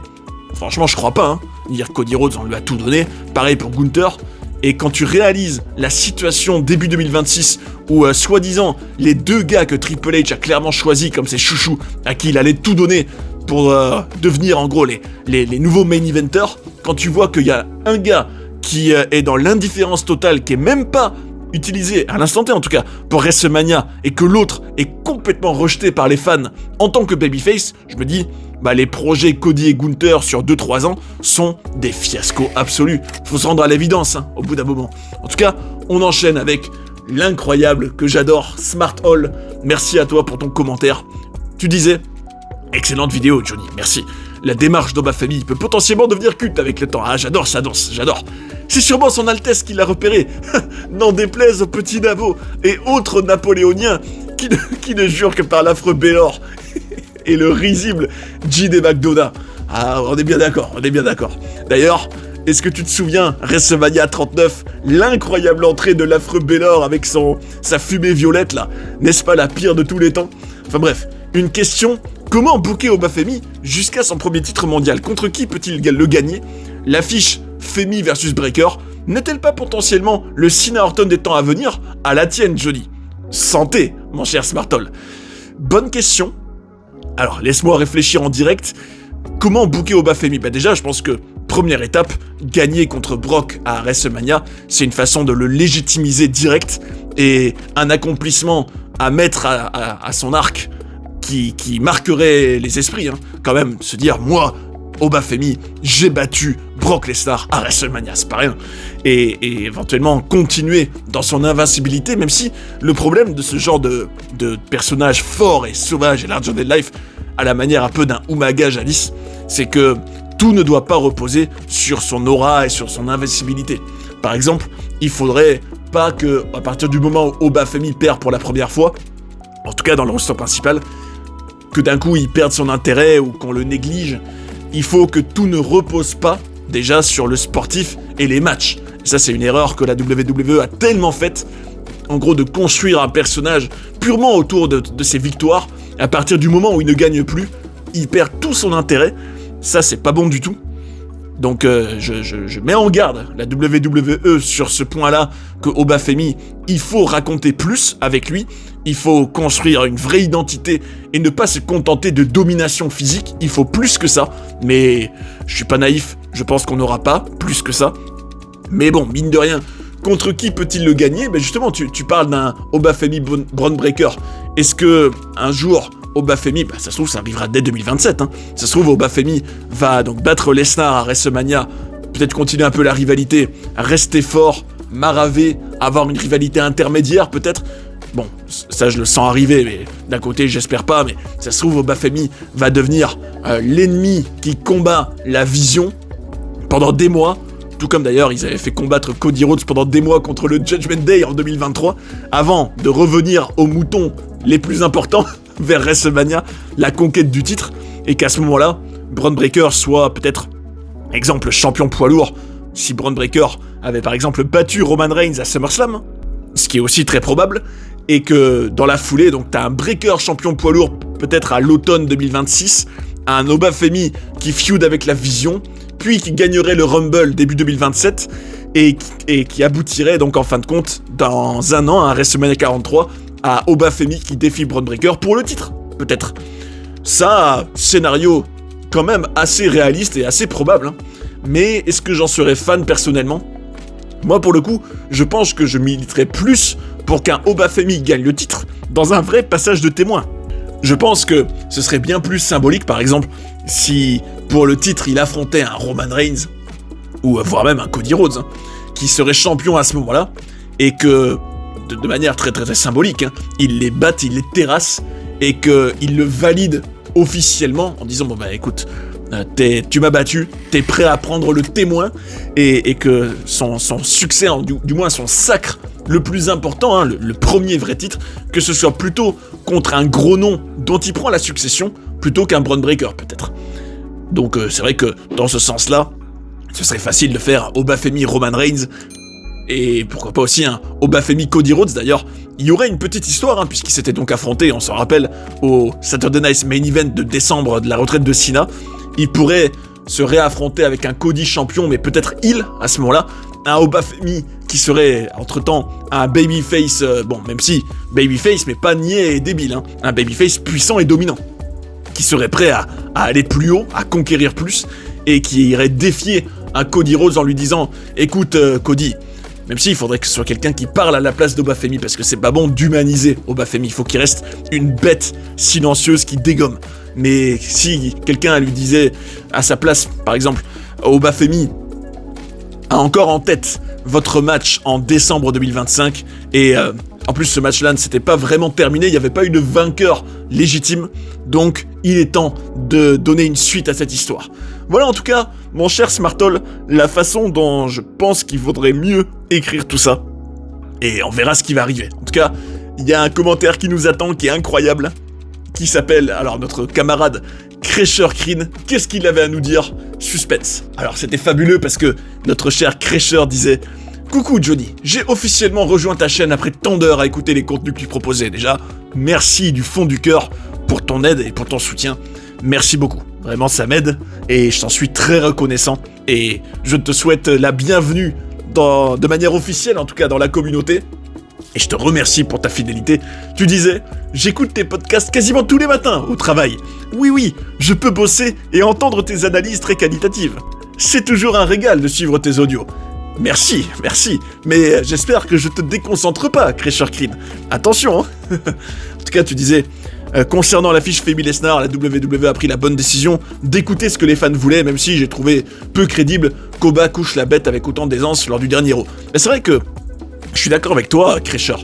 Franchement, je crois pas, hein. Dire Cody Rhodes, on lui a tout donné. Pareil pour Gunther. Et quand tu réalises la situation début 2026 où, soi-disant, les deux gars que Triple H a clairement choisis comme ses chouchous, à qui il allait tout donner pour devenir en gros les nouveaux main eventers, quand tu vois qu'il y a un gars qui est dans l'indifférence totale, qui est même pas utilisé, à l'instant T en tout cas, pour WrestleMania, et que l'autre est complètement rejeté par les fans en tant que babyface, je me dis, les projets Cody et Gunther sur 2-3 ans sont des fiascos absolus. Faut se rendre à l'évidence, au bout d'un moment. En tout cas, on enchaîne avec l'incroyable, que j'adore, Smart Hall. Merci à toi pour ton commentaire. Tu disais, excellente vidéo Johnny, merci. La démarche d'Oba Family peut potentiellement devenir culte avec le temps. Ah, j'adore sa danse, j'adore. C'est sûrement son Altesse qui l'a repéré. N'en déplaise aux petits navos et autres napoléoniens qui ne jurent que par l'affreux Baylor et le risible J. des McDonough. Ah, on est bien d'accord, on est bien d'accord. D'ailleurs, est-ce que tu te souviens, WrestleMania 39, l'incroyable entrée de l'affreux Baylor avec sa fumée violette là, n'est-ce pas la pire de tous les temps? Enfin bref, une question, comment booker Oba Femi jusqu'à son premier titre mondial? Contre qui peut-il le gagner? L'affiche Femi versus Breaker n'est-elle pas potentiellement le Cena Orton des temps à venir? À la tienne, Johnny. Santé, mon cher Smartol. Bonne question. Alors, laisse-moi réfléchir en direct. Comment booker Oba Femi? Déjà, je pense que première étape, gagner contre Brock à WrestleMania, c'est une façon de le légitimiser direct et un accomplissement à mettre à son arc qui marquerait les esprits. Quand même, se dire, moi, Oba Femi, j'ai battu Brock Lesnar à WrestleMania, c'est pas rien. Et éventuellement continuer dans son invincibilité, même si le problème de ce genre de personnage fort et sauvage et larger than life, à la manière un peu d'un Umaga jadis, c'est que tout ne doit pas reposer sur son aura et sur son invincibilité. Par exemple, il faudrait pas que, à partir du moment où Oba Femi perd pour la première fois, en tout cas dans le roster principal, que d'un coup il perde son intérêt ou qu'on le néglige. Il faut que tout ne repose pas déjà sur le sportif et les matchs. Et ça, c'est une erreur que la WWE a tellement faite, en gros, de construire un personnage purement autour de ses victoires. Et à partir du moment où il ne gagne plus, il perd tout son intérêt. Ça, c'est pas bon du tout. Donc, je mets en garde la WWE sur ce point-là, que Oba Femi, il faut raconter plus avec lui. Il faut construire une vraie identité et ne pas se contenter de domination physique. Il faut plus que ça. Mais je suis pas naïf, je pense qu'on n'aura pas plus que ça. Mais bon, mine de rien, contre qui peut-il le gagner? Justement, tu parles d'un Oba Femi Bron Breakker. Est-ce que un jour, Oba Femi, ça se trouve, ça arrivera dès 2027. Ça se trouve, Oba Femi va donc battre Lesnar à WrestleMania, peut-être continuer un peu la rivalité, rester fort, maraver, avoir une rivalité intermédiaire peut-être. Bon, ça je le sens arriver, mais d'un côté j'espère pas, mais ça se trouve Oba Femi va devenir l'ennemi qui combat la vision pendant des mois, tout comme d'ailleurs ils avaient fait combattre Cody Rhodes pendant des mois contre le Judgment Day en 2023, avant de revenir aux moutons les plus importants vers WrestleMania, la conquête du titre, et qu'à ce moment-là, Bron Breakker soit peut-être, exemple, champion poids lourd, si Bron Breakker avait par exemple battu Roman Reigns à SummerSlam, ce qui est aussi très probable, et que dans la foulée, donc t'as un Breakker champion poids lourd peut-être à l'automne 2026, un Oba Femi qui feud avec la Vision, puis qui gagnerait le Rumble début 2027, et qui aboutirait donc en fin de compte, dans un an, à WrestleMania 43, à Oba Femi qui défie Bron Breakker pour le titre, peut-être. Ça, scénario quand même assez réaliste et assez probable, mais est-ce que j'en serais fan personnellement? Moi, pour le coup, je pense que je militerais plus pour qu'un Oba Femi gagne le titre dans un vrai passage de témoin. Je pense que ce serait bien plus symbolique, par exemple, si pour le titre il affrontait un Roman Reigns, ou voire même un Cody Rhodes, qui serait champion à ce moment-là, et que, de manière très très très symbolique, il les batte, il les terrasse, et qu'il le valide officiellement en disant, écoute, tu m'as battu, t'es prêt à prendre le témoin, et que son succès, du moins son sacre le plus important, le premier vrai titre, que ce soit plutôt contre un gros nom dont il prend la succession, plutôt qu'un Bron Breakker peut-être. Donc c'est vrai que dans ce sens-là, ce serait facile de faire Oba Femi Roman Reigns, et pourquoi pas aussi un Oba Femi Cody Rhodes. D'ailleurs, il y aurait une petite histoire, puisqu'ils s'étaient donc affrontés, on s'en rappelle, au Saturday Night Main Event de décembre de la retraite de Cena. Il pourrait se réaffronter avec un Cody champion, mais peut-être heel à ce moment-là, un Obafemi qui serait entre-temps un babyface, même si babyface mais pas niais et débile, hein, un babyface puissant et dominant, qui serait prêt à aller plus haut, à conquérir plus, et qui irait défier un Cody Rhodes en lui disant « Écoute Cody, même s'il faudrait que ce soit quelqu'un qui parle à la place d'Obafemi, parce que c'est pas bon d'humaniser Obafemi, il faut qu'il reste une bête silencieuse qui dégomme. Mais si quelqu'un lui disait à sa place, par exemple, Obafemi a encore en tête votre match en décembre 2025, et en plus ce match-là ne s'était pas vraiment terminé, il n'y avait pas eu de vainqueur légitime, donc il est temps de donner une suite à cette histoire. Voilà en tout cas, mon cher Smartol, la façon dont je pense qu'il vaudrait mieux écrire tout ça, et on verra ce qui va arriver. En tout cas, il y a un commentaire qui nous attend, qui est incroyable, qui s'appelle, alors notre camarade Crasher Kreen, qu'est-ce qu'il avait à nous dire? Suspense. Alors c'était fabuleux parce que notre cher Crasher disait « Coucou Johnny, j'ai officiellement rejoint ta chaîne après tant d'heures à écouter les contenus que tu proposais. Déjà, merci du fond du cœur pour ton aide et pour ton soutien. Merci beaucoup. Vraiment ça m'aide et je t'en suis très reconnaissant et je te souhaite la bienvenue de manière officielle en tout cas dans la communauté. Et je te remercie pour ta fidélité. Tu disais, j'écoute tes podcasts quasiment tous les matins au travail. Oui, je peux bosser et entendre tes analyses très qualitatives. C'est toujours un régal de suivre tes audios. Merci, mais j'espère que je te déconcentre pas, Crasher Kreen. Attention, hein. En tout cas, tu disais, concernant l'affiche Femi Lesnar, la WWE a pris la bonne décision d'écouter ce que les fans voulaient, même si j'ai trouvé peu crédible qu'Oba couche la bête avec autant d'aisance lors du dernier Raw. Mais c'est vrai que je suis d'accord avec toi, Crasher.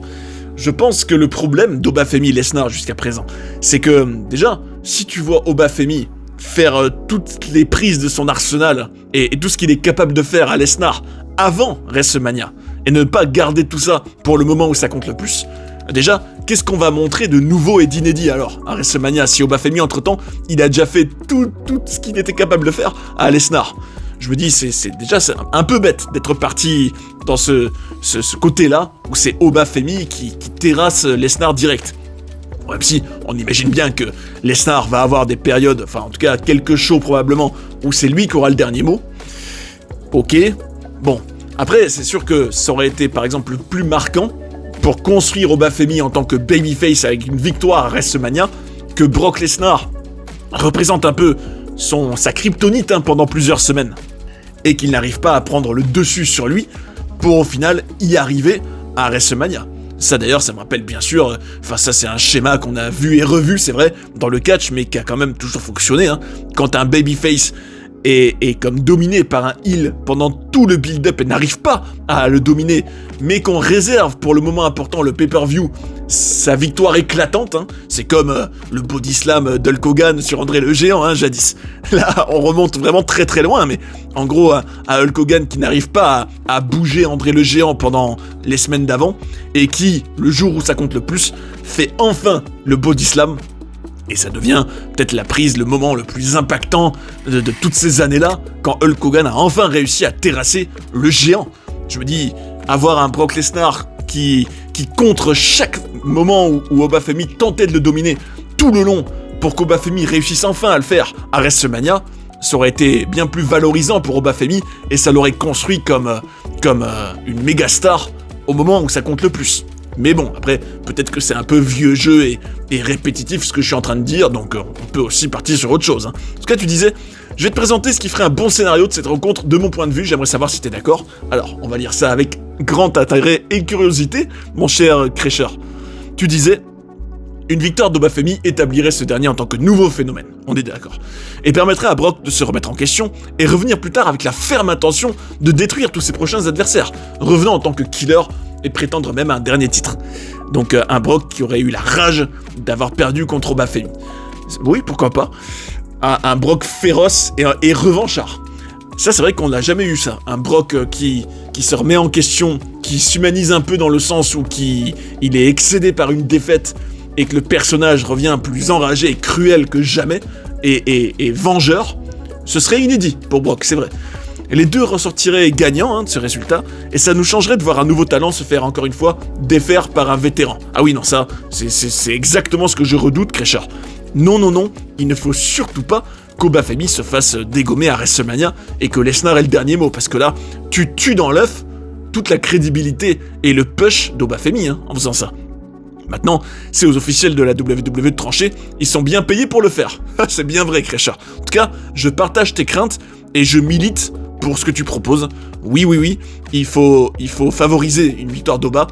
Je pense que le problème d'Obafemi Lesnar jusqu'à présent, c'est que, déjà, si tu vois Obafemi faire toutes les prises de son arsenal et tout ce qu'il est capable de faire à Lesnar avant WrestleMania, et ne pas garder tout ça pour le moment où ça compte le plus, déjà, qu'est-ce qu'on va montrer de nouveau et d'inédit alors à WrestleMania si Obafemi, entre-temps, il a déjà fait tout ce qu'il était capable de faire à Lesnar? Je me dis, c'est un peu bête d'être parti dans ce côté-là, où c'est Obafemi qui terrasse Lesnar direct. Même si on imagine bien que Lesnar va avoir des périodes, enfin en tout cas quelques shows probablement, où c'est lui qui aura le dernier mot. Ok, bon. Après, c'est sûr que ça aurait été par exemple le plus marquant pour construire Obafemi en tant que babyface avec une victoire à WrestleMania, que Brock Lesnar représente un peu sa kryptonite pendant plusieurs semaines, et qu'il n'arrive pas à prendre le dessus sur lui pour au final y arriver à WrestleMania. Ça d'ailleurs, ça me rappelle bien sûr, ça c'est un schéma qu'on a vu et revu, c'est vrai, dans le catch, mais qui a quand même toujours fonctionné, hein. Quand un babyface est comme dominé par un heel pendant tout le build-up et n'arrive pas à le dominer, mais qu'on réserve pour le moment important, le pay-per-view, sa victoire éclatante, hein. C'est comme le body slam d'Hulk Hogan sur André le Géant, hein, jadis. Là, on remonte vraiment très très loin, mais en gros, à Hulk Hogan qui n'arrive pas à bouger André le Géant pendant les semaines d'avant, et qui, le jour où ça compte le plus, fait enfin le body slam. Et ça devient peut-être la prise, le moment le plus impactant de toutes ces années-là, quand Hulk Hogan a enfin réussi à terrasser le géant. Je me dis, avoir un Brock Lesnar qui contre chaque moment où Obafemi tentait de le dominer tout le long, pour qu'Obafemi réussisse enfin à le faire à WrestleMania, ça aurait été bien plus valorisant pour Obafemi, et ça l'aurait construit comme une méga star au moment où ça compte le plus. Mais bon, après, peut-être que c'est un peu vieux jeu et répétitif ce que je suis en train de dire, donc on peut aussi partir sur autre chose, hein. En tout cas, tu disais, je vais te présenter ce qui ferait un bon scénario de cette rencontre de mon point de vue, j'aimerais savoir si t'es d'accord. Alors, on va lire ça avec grand intérêt et curiosité, mon cher Crasher. Tu disais, une victoire d'Obafemi établirait ce dernier en tant que nouveau phénomène, on est d'accord, et permettrait à Brock de se remettre en question et revenir plus tard avec la ferme intention de détruire tous ses prochains adversaires, revenant en tant que killer et prétendre même à un dernier titre. Donc un Brock qui aurait eu la rage d'avoir perdu contre Obafemi. Oui, pourquoi pas. Un Brock féroce et revanchard. Ça, c'est vrai qu'on n'a jamais eu ça. Un Brock qui se remet en question, qui s'humanise un peu dans le sens où il est excédé par une défaite et que le personnage revient plus enragé et cruel que jamais et vengeur. Ce serait inédit pour Brock, c'est vrai. Et les deux ressortiraient gagnants de ce résultat, et ça nous changerait de voir un nouveau talent se faire encore une fois défaire par un vétéran. Ah oui, non, ça, c'est exactement ce que je redoute, Crasher. Non, il ne faut surtout pas qu'Obafemi se fasse dégommer à WrestleMania et que Lesnar ait le dernier mot, parce que là, tu tues dans l'œuf, toute la crédibilité et le push d'Obafemi en faisant ça. Maintenant, c'est aux officiels de la WWE de trancher, ils sont bien payés pour le faire. C'est bien vrai, Crasher. En tout cas, je partage tes craintes et je milite pour ce que tu proposes. Oui, il faut favoriser une victoire d'Oba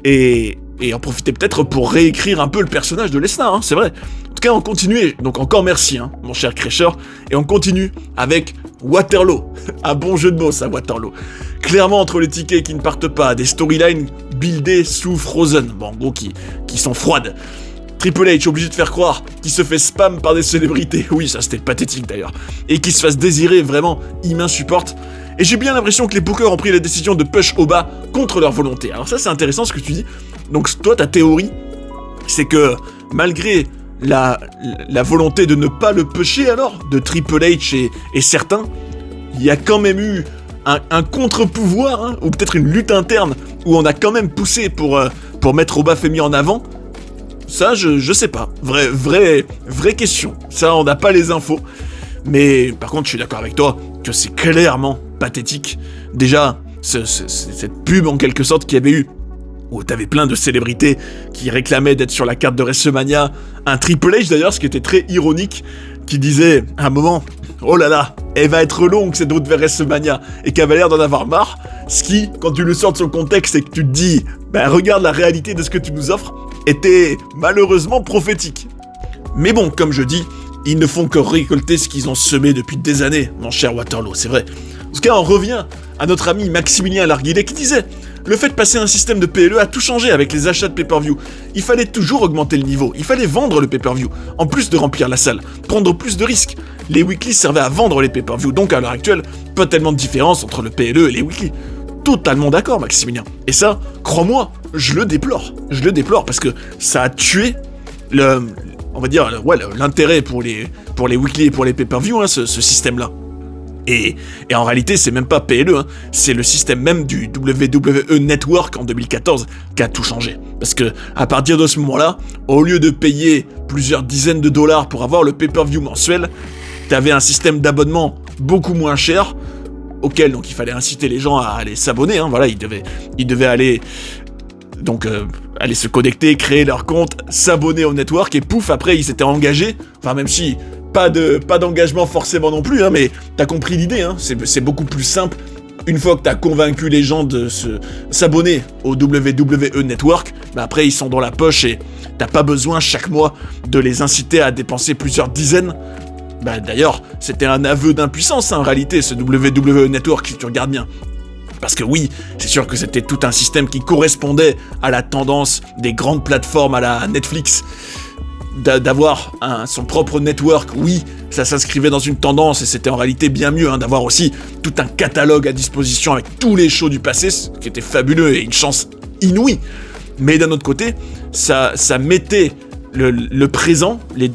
et en profiter peut-être pour réécrire un peu le personnage de Lesnar, c'est vrai. En tout cas, on continue, donc encore merci, mon cher Crasher, et on continue avec Waterloo. Un bon jeu de mots, ça, Waterloo. Clairement, entre les tickets qui ne partent pas, des storylines buildées sous Frozen, bon, en gros, qui sont froides. Triple H obligé de faire croire qu'il se fait spam par des célébrités, oui, ça c'était pathétique d'ailleurs, et qu'il se fasse désirer vraiment, il m'insupporte. Et j'ai bien l'impression que les bookers ont pris la décision de push Oba contre leur volonté. Alors ça c'est intéressant ce que tu dis. Donc toi ta théorie, c'est que malgré la volonté de ne pas le pusher alors, de Triple H et certains, il y a quand même eu un contre-pouvoir, ou peut-être une lutte interne, où on a quand même poussé pour mettre Obafemi en avant. Ça, je sais pas. Vraie question. Ça, on n'a pas les infos. Mais par contre, je suis d'accord avec toi que c'est clairement pathétique. Déjà, cette pub en quelque sorte qu'il y avait eu, où t'avais plein de célébrités qui réclamaient d'être sur la carte de WrestleMania. Un Triple H d'ailleurs, ce qui était très ironique, qui disait à un moment « Oh là là, elle va être longue cette route vers WrestleMania » et qui avait l'air d'en avoir marre. Ce qui, quand tu le sors de son contexte et que tu te dis « regarde la réalité de ce que tu nous offres », était malheureusement prophétique. Mais bon, comme je dis, ils ne font que récolter ce qu'ils ont semé depuis des années, mon cher Waterloo, c'est vrai. En tout cas, on revient à notre ami Maximilien Larguilet qui disait « Le fait de passer un système de PLE a tout changé avec les achats de pay-per-view. Il fallait toujours augmenter le niveau, il fallait vendre le pay-per-view, en plus de remplir la salle, prendre plus de risques. Les weekly servaient à vendre les pay-per-view, donc à l'heure actuelle, pas tellement de différence entre le PLE et les weekly. » Totalement d'accord, Maximilien. Et ça, crois-moi, je le déplore parce que ça a tué l'intérêt pour les weekly et pour les pay-per-view, ce système-là. Et en réalité, c'est même pas PLE, c'est le système même du WWE Network en 2014 qui a tout changé. Parce que à partir de ce moment-là, au lieu de payer plusieurs dizaines de dollars pour avoir le pay-per-view mensuel, t'avais un système d'abonnement beaucoup moins cher, auquel donc il fallait inciter les gens à aller s'abonner, ils devaient aller aller se connecter, créer leur compte, s'abonner au network et pouf, après ils s'étaient engagés, enfin même si pas d'engagement forcément non plus, mais t'as compris l'idée, c'est beaucoup plus simple. Une fois que t'as convaincu les gens de s'abonner au WWE Network, après ils sont dans la poche et t'as pas besoin chaque mois de les inciter à dépenser plusieurs dizaines. D'ailleurs, c'était un aveu d'impuissance en réalité, ce WWE Network, si tu regardes bien. Parce que oui, c'est sûr que c'était tout un système qui correspondait à la tendance des grandes plateformes à la Netflix. D'avoir son propre network, oui, ça s'inscrivait dans une tendance et c'était en réalité bien mieux d'avoir aussi tout un catalogue à disposition avec tous les shows du passé, ce qui était fabuleux et une chance inouïe. Mais d'un autre côté, ça mettait le présent, les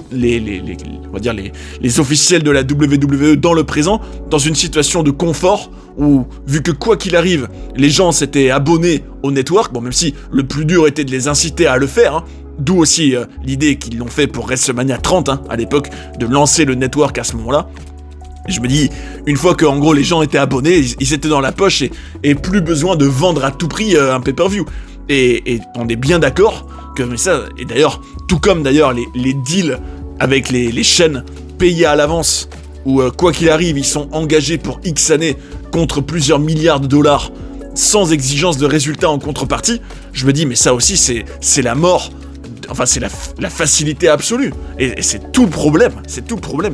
officiels de la WWE dans le présent, dans une situation de confort où, vu que quoi qu'il arrive, les gens s'étaient abonnés au network, même si le plus dur était de les inciter à le faire, d'où aussi l'idée qu'ils l'ont fait pour WrestleMania 30, à l'époque, de lancer le network à ce moment-là. Et je me dis, une fois que en gros les gens étaient abonnés, ils étaient dans la poche et plus besoin de vendre à tout prix un pay-per-view. Et on est bien d'accord mais ça, et d'ailleurs, tout comme d'ailleurs les deals avec les chaînes payées à l'avance, où quoi qu'il arrive, ils sont engagés pour X années contre plusieurs milliards de dollars, sans exigence de résultats en contrepartie, je me dis, mais ça aussi, c'est la mort, c'est la facilité absolue. Et c'est tout le problème,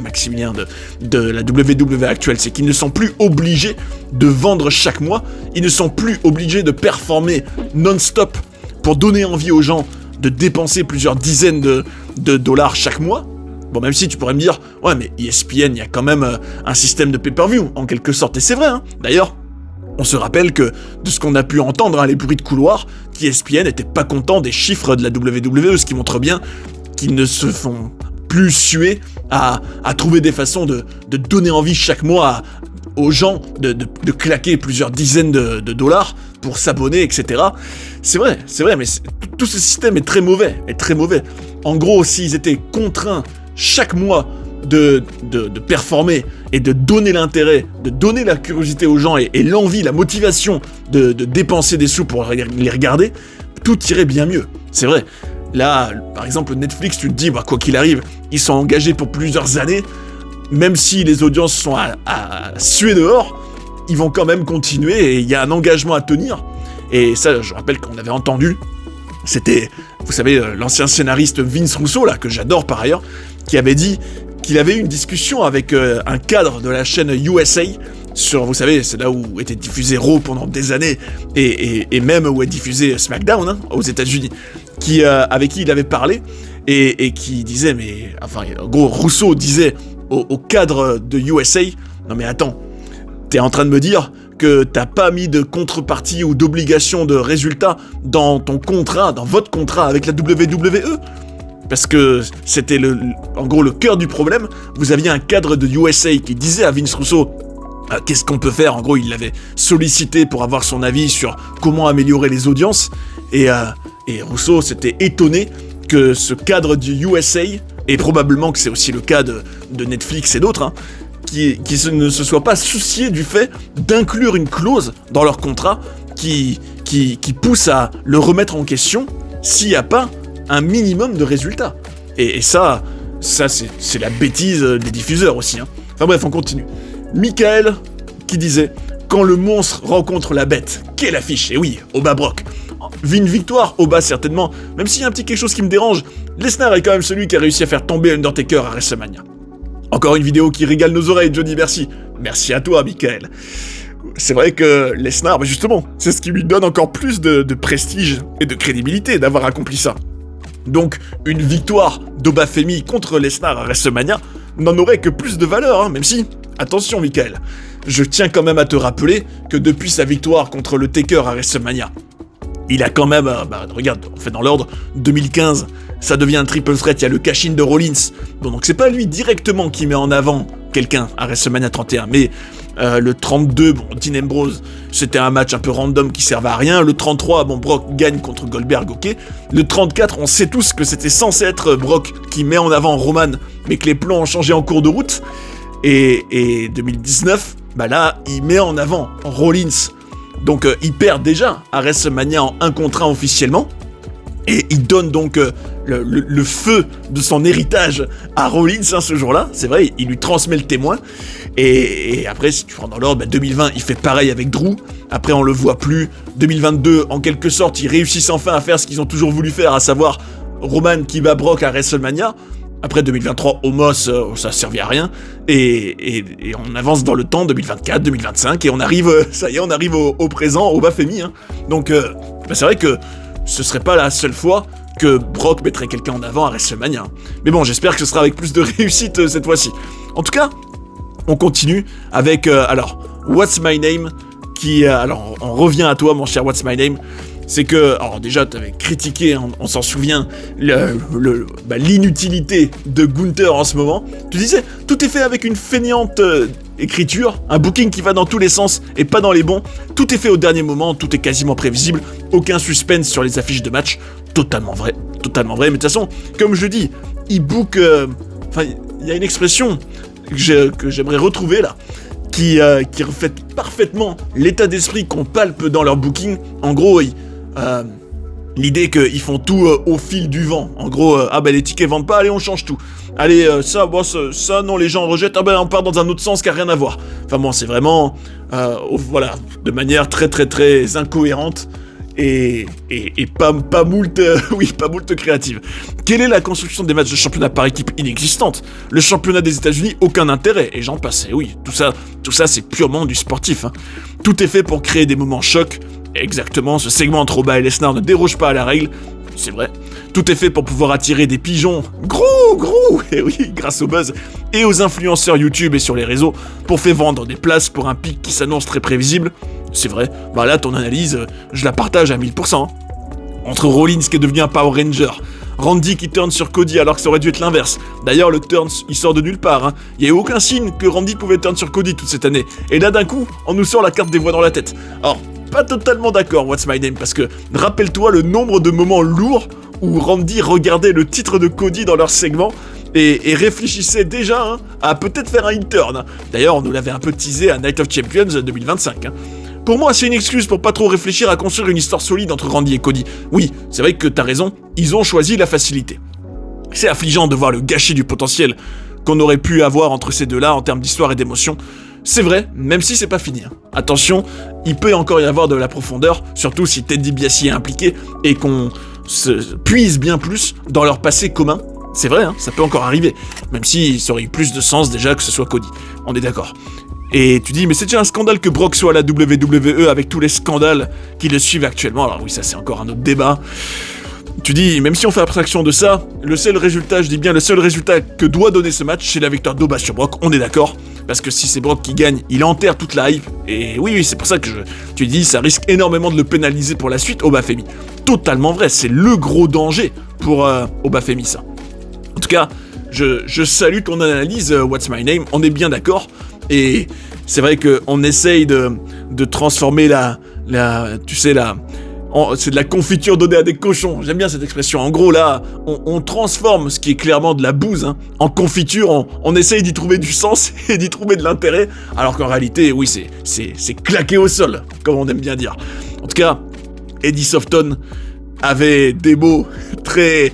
Maximilien, de la WWE actuelle, c'est qu'ils ne sont plus obligés de vendre chaque mois, ils ne sont plus obligés de performer non-stop pour donner envie aux gens de dépenser plusieurs dizaines de dollars chaque mois. Même si tu pourrais me dire, ouais, mais ESPN, il y a quand même un système de pay-per-view, en quelque sorte, et c'est vrai, D'ailleurs, on se rappelle que, de ce qu'on a pu entendre, les bruits de couloir, qu'ESPN n'était pas content des chiffres de la WWE, ce qui montre bien qu'ils ne se font plus suer à trouver des façons de donner envie chaque mois aux gens de claquer plusieurs dizaines de dollars pour s'abonner, etc. C'est vrai, mais tout ce système est très mauvais, En gros, s'ils étaient contraints chaque mois de performer et de donner l'intérêt, de donner la curiosité aux gens et l'envie, la motivation de dépenser des sous pour les regarder, tout irait bien mieux. C'est vrai. Là, par exemple, Netflix, tu te dis, quoi qu'il arrive, ils sont engagés pour plusieurs années, même si les audiences sont à suer dehors, ils vont quand même continuer et il y a un engagement à tenir. Et ça, je rappelle qu'on avait entendu, c'était, vous savez, l'ancien scénariste Vince Russo, là, que j'adore par ailleurs, qui avait dit qu'il avait eu une discussion avec un cadre de la chaîne USA sur, vous savez, c'est là où était diffusé Raw pendant des années et même où est diffusé SmackDown, hein, aux États-Unis, avec qui il avait parlé et qui disait, mais enfin, en gros, Russo disait au cadre de USA, non mais attends, t'es en train de me dire que t'as pas mis de contrepartie ou d'obligation de résultat dans ton contrat, dans votre contrat avec la WWE? Parce que c'était en gros le cœur du problème. Vous aviez un cadre de USA qui disait à Vince Russo qu'est-ce qu'on peut faire. En gros, il l'avait sollicité pour avoir son avis sur comment améliorer les audiences. Et Russo s'était étonné que ce cadre du USA, et probablement que c'est aussi le cas de Netflix et d'autres, hein, qui ne se soient pas souciés du fait d'inclure une clause dans leur contrat qui pousse à le remettre en question s'il n'y a pas un minimum de résultats. Et ça c'est la bêtise des diffuseurs aussi. Hein. Enfin bref, on continue. Michael qui disait « Quand le monstre rencontre la bête, quelle affiche !» Et oui, Oba Brock. Une victoire, Oba certainement, même s'il y a un petit quelque chose qui me dérange, Lesnar est quand même celui qui a réussi à faire tomber Undertaker à WrestleMania. Encore une vidéo qui régale nos oreilles, Johnny, merci. Merci à toi, Michael. C'est vrai que Lesnar, justement, c'est ce qui lui donne encore plus de prestige et de crédibilité d'avoir accompli ça. Donc, une victoire d'Oba Femi contre Lesnar à WrestleMania n'en aurait que plus de valeur, hein, même si, attention Michael, je tiens quand même à te rappeler que depuis sa victoire contre le Taker à WrestleMania, il a quand même, regarde, on fait dans l'ordre, 2015, ça devient un triple threat, il y a le cash-in de Rollins, bon, donc c'est pas lui directement qui met en avant quelqu'un à WrestleMania 31, mais le 32, bon, Dean Ambrose, c'était un match un peu random qui servait à rien. Le 33, bon, Brock gagne contre Goldberg, ok. Le 34, on sait tous que c'était censé être Brock qui met en avant Roman, mais que les plans ont changé en cours de route. Et 2019, là, il met en avant Rollins. Donc, il perd déjà à WrestleMania en 1 contre 1 officiellement. Et il donne donc le feu de son héritage à Rollins, hein, ce jour-là. C'est vrai, il lui transmet le témoin. Et après, si tu prends dans l'ordre, 2020, il fait pareil avec Drew. Après, on le voit plus. 2022, en quelque sorte, ils réussissent enfin à faire ce qu'ils ont toujours voulu faire, à savoir Roman qui bat Brock à WrestleMania. Après 2023, Omos, ça servait à rien. Et on avance dans le temps, 2024, 2025, et on arrive, ça y est, on arrive au présent, au Bafemi. Hein. Donc, c'est vrai que ce serait pas la seule fois que Brock mettrait quelqu'un en avant à WrestleMania. Mais bon, j'espère que ce sera avec plus de réussite cette fois-ci. En tout cas, on continue avec, What's My Name, qui, alors, on revient à toi, mon cher What's My Name. C'est que, alors déjà, tu avais critiqué, on s'en souvient, l'inutilité de Gunther en ce moment. Tu disais, tout est fait avec une fainéante écriture, un booking qui va dans tous les sens et pas dans les bons. Tout est fait au dernier moment, tout est quasiment prévisible, aucun suspense sur les affiches de match. Totalement vrai. Mais de toute façon, comme je dis, il book... il y a une expression que j'aimerais retrouver là, qui reflète parfaitement l'état d'esprit qu'on palpe dans leur booking. En gros, l'idée qu'ils font tout au fil du vent. En gros, les tickets vendent pas, allez, on change tout. Allez, ça, non, les gens rejettent, on part dans un autre sens qui a rien à voir. Enfin bon, c'est vraiment, de manière très très très incohérente et pas moult créative. Quelle est la construction des matchs de championnat par équipe? Inexistante. Le championnat des États-Unis, aucun intérêt. Et j'en passe. Et oui, tout ça, c'est purement du sportif. Hein. Tout est fait pour créer des moments chocs. Exactement, ce segment entre Oba et Lesnar ne déroge pas à la règle. C'est vrai. Tout est fait pour pouvoir attirer des pigeons gros, et oui, grâce au buzz, et aux influenceurs YouTube et sur les réseaux, pour faire vendre des places pour un pic qui s'annonce très prévisible. C'est vrai, là, ton analyse, je la partage à 1000%. Entre Rollins qui est devenu un Power Ranger, Randy qui turn sur Cody alors que ça aurait dû être l'inverse. D'ailleurs, le turn, il sort de nulle part. Hein. Il n'y a eu aucun signe que Randy pouvait turn sur Cody toute cette année. Et là, d'un coup, on nous sort la carte des voix dans la tête. Alors, pas totalement d'accord, What's My Name, parce que rappelle-toi le nombre de moments lourds où Randy regardait le titre de Cody dans leur segment et réfléchissait déjà à peut-être faire un in-turn. D'ailleurs, on nous l'avait un peu teasé à Night of Champions 2025. Pour moi, c'est une excuse pour pas trop réfléchir à construire une histoire solide entre Randy et Cody. Oui, c'est vrai que t'as raison, ils ont choisi la facilité. C'est affligeant de voir le gâchis du potentiel qu'on aurait pu avoir entre ces deux-là en termes d'histoire et d'émotion. C'est vrai, même si c'est pas fini. Attention, il peut encore y avoir de la profondeur, surtout si Ted DiBiase est impliqué et qu'on se puise bien plus dans leur passé commun. C'est vrai, ça peut encore arriver, même si ça aurait eu plus de sens déjà que ce soit Cody. On est d'accord. Et tu dis, mais c'est déjà un scandale que Brock soit à la WWE avec tous les scandales qui le suivent actuellement. Alors oui, ça c'est encore un autre débat. Tu dis, même si on fait abstraction de ça, le seul résultat que doit donner ce match, c'est la victoire d'Oba sur Brock, on est d'accord. Parce que si c'est Brock qui gagne, il enterre toute la hype. Et oui, c'est pour ça que tu dis, ça risque énormément de le pénaliser pour la suite, Obafemi. Totalement vrai, c'est le gros danger pour Obafemi, ça. En tout cas, je salue ton analyse, What's My Name, on est bien d'accord. Et c'est vrai qu'on essaye de transformer c'est de la confiture donnée à des cochons. J'aime bien cette expression. En gros, là, on transforme ce qui est clairement de la bouse en confiture. On essaye d'y trouver du sens et d'y trouver de l'intérêt. Alors qu'en réalité, oui, c'est claqué au sol, comme on aime bien dire. En tout cas, Eddie Softon avait des mots très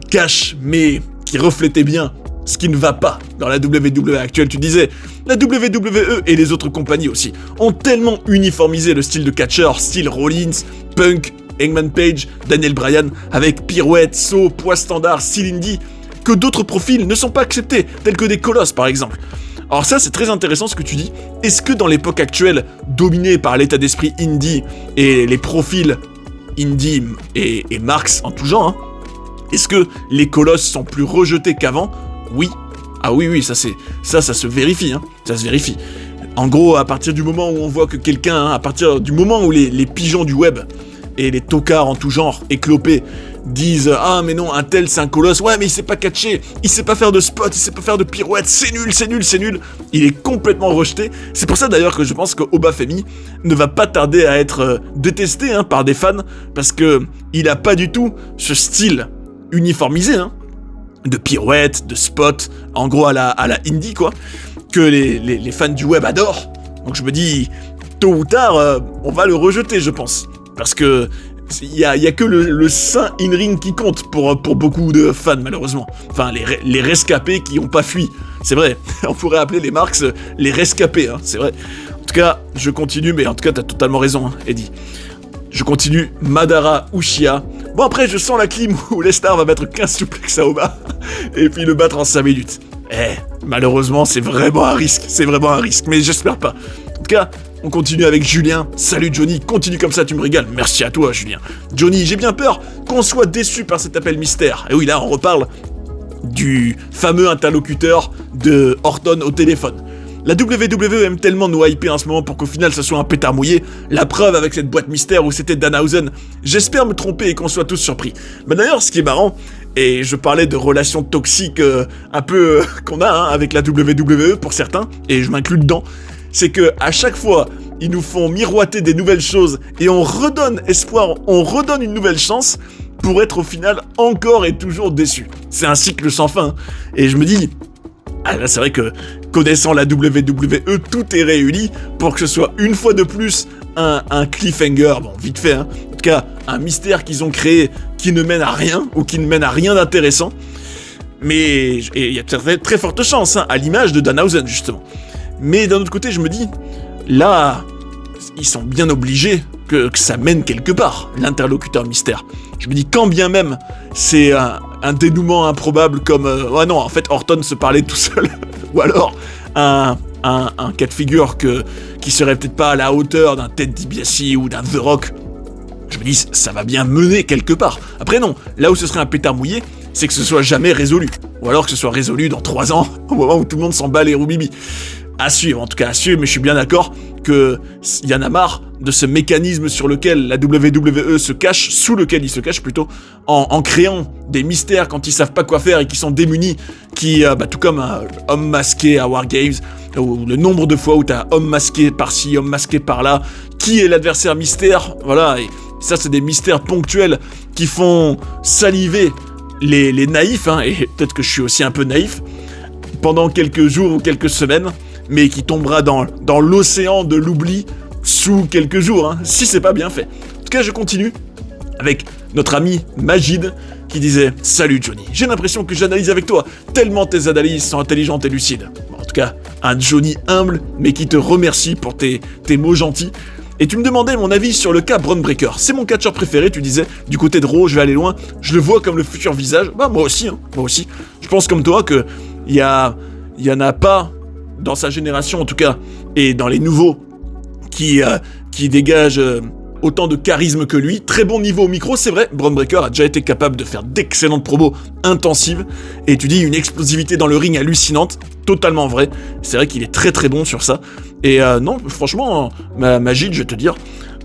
cash, mais qui reflétaient bien ce qui ne va pas dans la WWE actuelle. Tu disais, la WWE et les autres compagnies aussi ont tellement uniformisé le style de catcheur, style Rollins, Punk, Hangman Page, Daniel Bryan, avec pirouette, saut, poids standard, style indie, que d'autres profils ne sont pas acceptés, tels que des colosses par exemple. Alors ça, c'est très intéressant ce que tu dis. Est-ce que dans l'époque actuelle, dominée par l'état d'esprit indie et les profils indie et marks en tout genre, est-ce que les colosses sont plus rejetés qu'avant ? Oui. Ah oui, ça se vérifie, ça se vérifie. En gros, à partir du moment où on voit que quelqu'un, à partir du moment où les pigeons du web et les tocards en tout genre éclopés disent « Ah mais non, un tel c'est un colosse, ouais mais il sait pas catcher, il sait pas faire de spot, il sait pas faire de pirouette, c'est nul », il est complètement rejeté. C'est pour ça d'ailleurs que je pense que Obafemi ne va pas tarder à être détesté par des fans, parce que il a pas du tout ce style uniformisé, de pirouette, de spot, en gros à la indie quoi, que les fans du web adorent. Donc je me dis, tôt ou tard, on va le rejeter, je pense. Parce que il y a que le saint in-ring qui compte pour beaucoup de fans, malheureusement. Enfin, les rescapés qui ont pas fui. C'est vrai, on pourrait appeler les marks les rescapés, c'est vrai. En tout cas, je continue, mais en tout cas, t'as totalement raison, Eddie. Je continue, Madara Uchiha. Bon, après, je sens la clim où Lesnar va mettre 15 suplex à Oba, et puis le battre en 5 minutes. Malheureusement, c'est vraiment un risque, mais j'espère pas. En tout cas, on continue avec Julien. Salut Johnny, continue comme ça, tu me régales. Merci à toi, Julien. Johnny, j'ai bien peur qu'on soit déçu par cet appel mystère. Et oui, là, on reparle du fameux interlocuteur de Orton au téléphone. La WWE aime tellement nous hyper en ce moment pour qu'au final ça soit un pétard mouillé. La preuve avec cette boîte mystère où c'était Danhausen. J'espère me tromper et qu'on soit tous surpris. Mais d'ailleurs, ce qui est marrant, et je parlais de relations toxiques un peu qu'on a avec la WWE pour certains, et je m'inclus dedans, c'est que à chaque fois, ils nous font miroiter des nouvelles choses et on redonne espoir, on redonne une nouvelle chance pour être au final encore et toujours déçu. C'est un cycle sans fin. Et je me dis, là c'est vrai que connaissant la WWE, tout est réuni pour que ce soit une fois de plus un cliffhanger, bon vite fait, en tout cas un mystère qu'ils ont créé qui ne mène à rien ou qui ne mène à rien d'intéressant. Mais il y a très, très forte chance, à l'image de Danhausen justement. Mais d'un autre côté, je me dis, là, ils sont bien obligés que ça mène quelque part, l'interlocuteur mystère. Je me dis, quand bien même, c'est un dénouement improbable comme... non, en fait, Orton se parlait tout seul. Ou alors, un cas de figure qui serait peut-être pas à la hauteur d'un Ted DiBiase ou d'un The Rock. Je me dis, ça va bien mener quelque part. Après non, là où ce serait un pétard mouillé, c'est que ce soit jamais résolu. Ou alors que ce soit résolu dans 3 ans, au moment où tout le monde s'en bat les roubibi. À suivre, en tout cas à suivre, mais je suis bien d'accord qu'il y en a marre de ce mécanisme sur lequel la WWE se cache, sous lequel ils se cachent plutôt, en créant des mystères quand ils savent pas quoi faire et qui sont démunis, qui, tout comme un homme masqué à War Games, ou le nombre de fois où t'as homme masqué par-ci, homme masqué par-là, qui est l'adversaire mystère, voilà, et ça c'est des mystères ponctuels qui font saliver les naïfs, hein, et peut-être que je suis aussi un peu naïf, pendant quelques jours ou quelques semaines, mais qui tombera dans l'océan de l'oubli sous quelques jours, hein, si c'est pas bien fait. En tout cas, je continue avec notre ami Majid, qui disait « Salut Johnny, j'ai l'impression que j'analyse avec toi, tellement tes analyses sont intelligentes et lucides. » En tout cas, un Johnny humble, mais qui te remercie pour tes mots gentils. Et tu me demandais mon avis sur le cas Bron Breakker. C'est mon catcheur préféré, tu disais, du côté de Raw, je vais aller loin, je le vois comme le futur visage. Bah moi aussi, hein, moi aussi. Je pense comme toi que il y en a pas, dans sa génération en tout cas, et dans les nouveaux, qui dégagent autant de charisme que lui. Très bon niveau au micro, c'est vrai, Bron Breakker a déjà été capable de faire d'excellentes promos intensives, et tu dis une explosivité dans le ring hallucinante, totalement vrai. C'est vrai qu'il est très très bon sur ça. Et non, franchement, Majid, je vais te dire,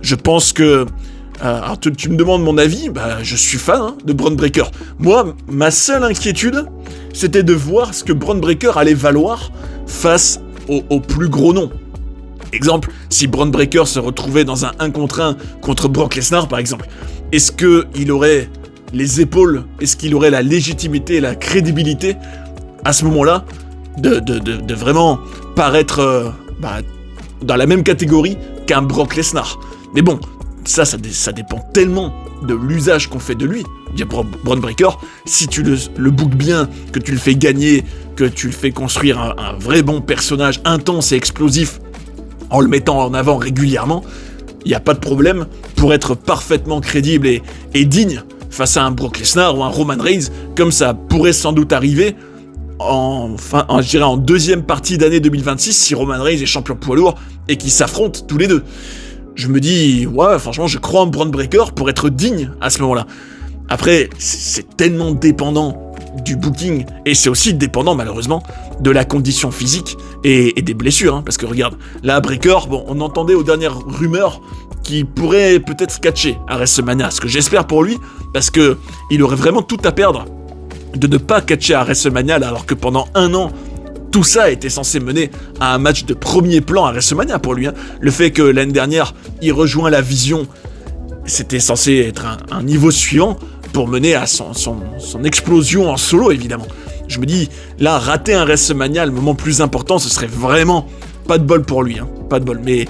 je pense que... alors tu me demandes mon avis, bah je suis fan hein, de Bron Breakker. Moi, ma seule inquiétude, c'était de voir ce que Bron Breakker allait valoir face au plus gros nom. Exemple, si Bron Breakker se retrouvait dans un 1 contre 1 contre Brock Lesnar par exemple, est-ce qu'il aurait les épaules, est-ce qu'il aurait la légitimité et la crédibilité à ce moment-là de vraiment paraître dans la même catégorie qu'un Brock Lesnar. Mais bon, ça dépend tellement de l'usage qu'on fait de lui. Bron Breakker, si tu le bookes bien, que tu le fais gagner, que tu le fais construire un vrai bon personnage intense et explosif, en le mettant en avant régulièrement, il n'y a pas de problème pour être parfaitement crédible et digne face à un Brock Lesnar ou un Roman Reigns, comme ça pourrait sans doute arriver je dirais en deuxième partie d'année 2026, si Roman Reigns est champion poids lourd et qu'ils s'affrontent tous les deux. Je me dis, ouais, franchement, je crois en Bron Breakker pour être digne à ce moment-là. Après, c'est tellement dépendant du booking, et c'est aussi dépendant, malheureusement, de la condition physique et des blessures, hein, parce que regarde, là, Breakker, bon, on entendait aux dernières rumeurs qu'il pourrait peut-être catcher à WrestleMania, ce que j'espère pour lui, parce que il aurait vraiment tout à perdre de ne pas catcher à WrestleMania, alors que pendant 1 an, tout ça était censé mener à un match de premier plan à WrestleMania pour lui. Hein. Le fait que l'année dernière, il rejoint la Vision, c'était censé être un niveau suivant pour mener à son explosion en solo, évidemment. Je me dis, là, rater un WrestleMania, le moment plus important, ce serait vraiment pas de bol pour lui. Hein. Pas de bol, mais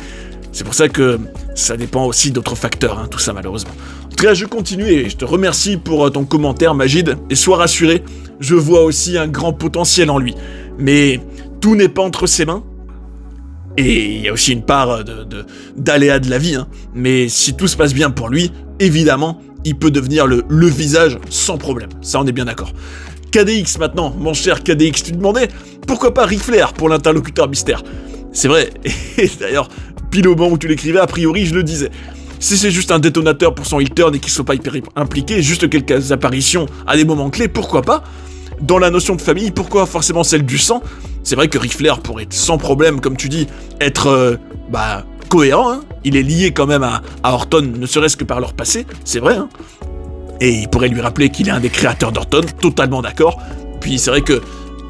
c'est pour ça que ça dépend aussi d'autres facteurs, hein, tout ça, malheureusement. En tout cas, je continue et je te remercie pour ton commentaire, Majid, et sois rassuré, je vois aussi un grand potentiel en lui. Mais tout n'est pas entre ses mains, et il y a aussi une part d'aléa de la vie, hein. Mais si tout se passe bien pour lui, évidemment, il peut devenir le visage sans problème, ça on est bien d'accord. KDX maintenant, mon cher KDX, tu te demandais pourquoi pas Ric Flair pour l'interlocuteur mystère. C'est vrai, et d'ailleurs, pile au moment où tu l'écrivais, a priori je le disais. Si c'est juste un détonateur pour son heel turn et qu'il soit pas hyper impliqué, juste quelques apparitions à des moments clés, pourquoi pas? Dans la notion de famille, pourquoi forcément celle du sang? C'est vrai que Ric Flair pourrait sans problème, comme tu dis, être cohérent, hein. Il est lié quand même à Orton, ne serait-ce que par leur passé, c'est vrai, hein. Et il pourrait lui rappeler qu'il est un des créateurs d'Orton, totalement d'accord. Puis c'est vrai que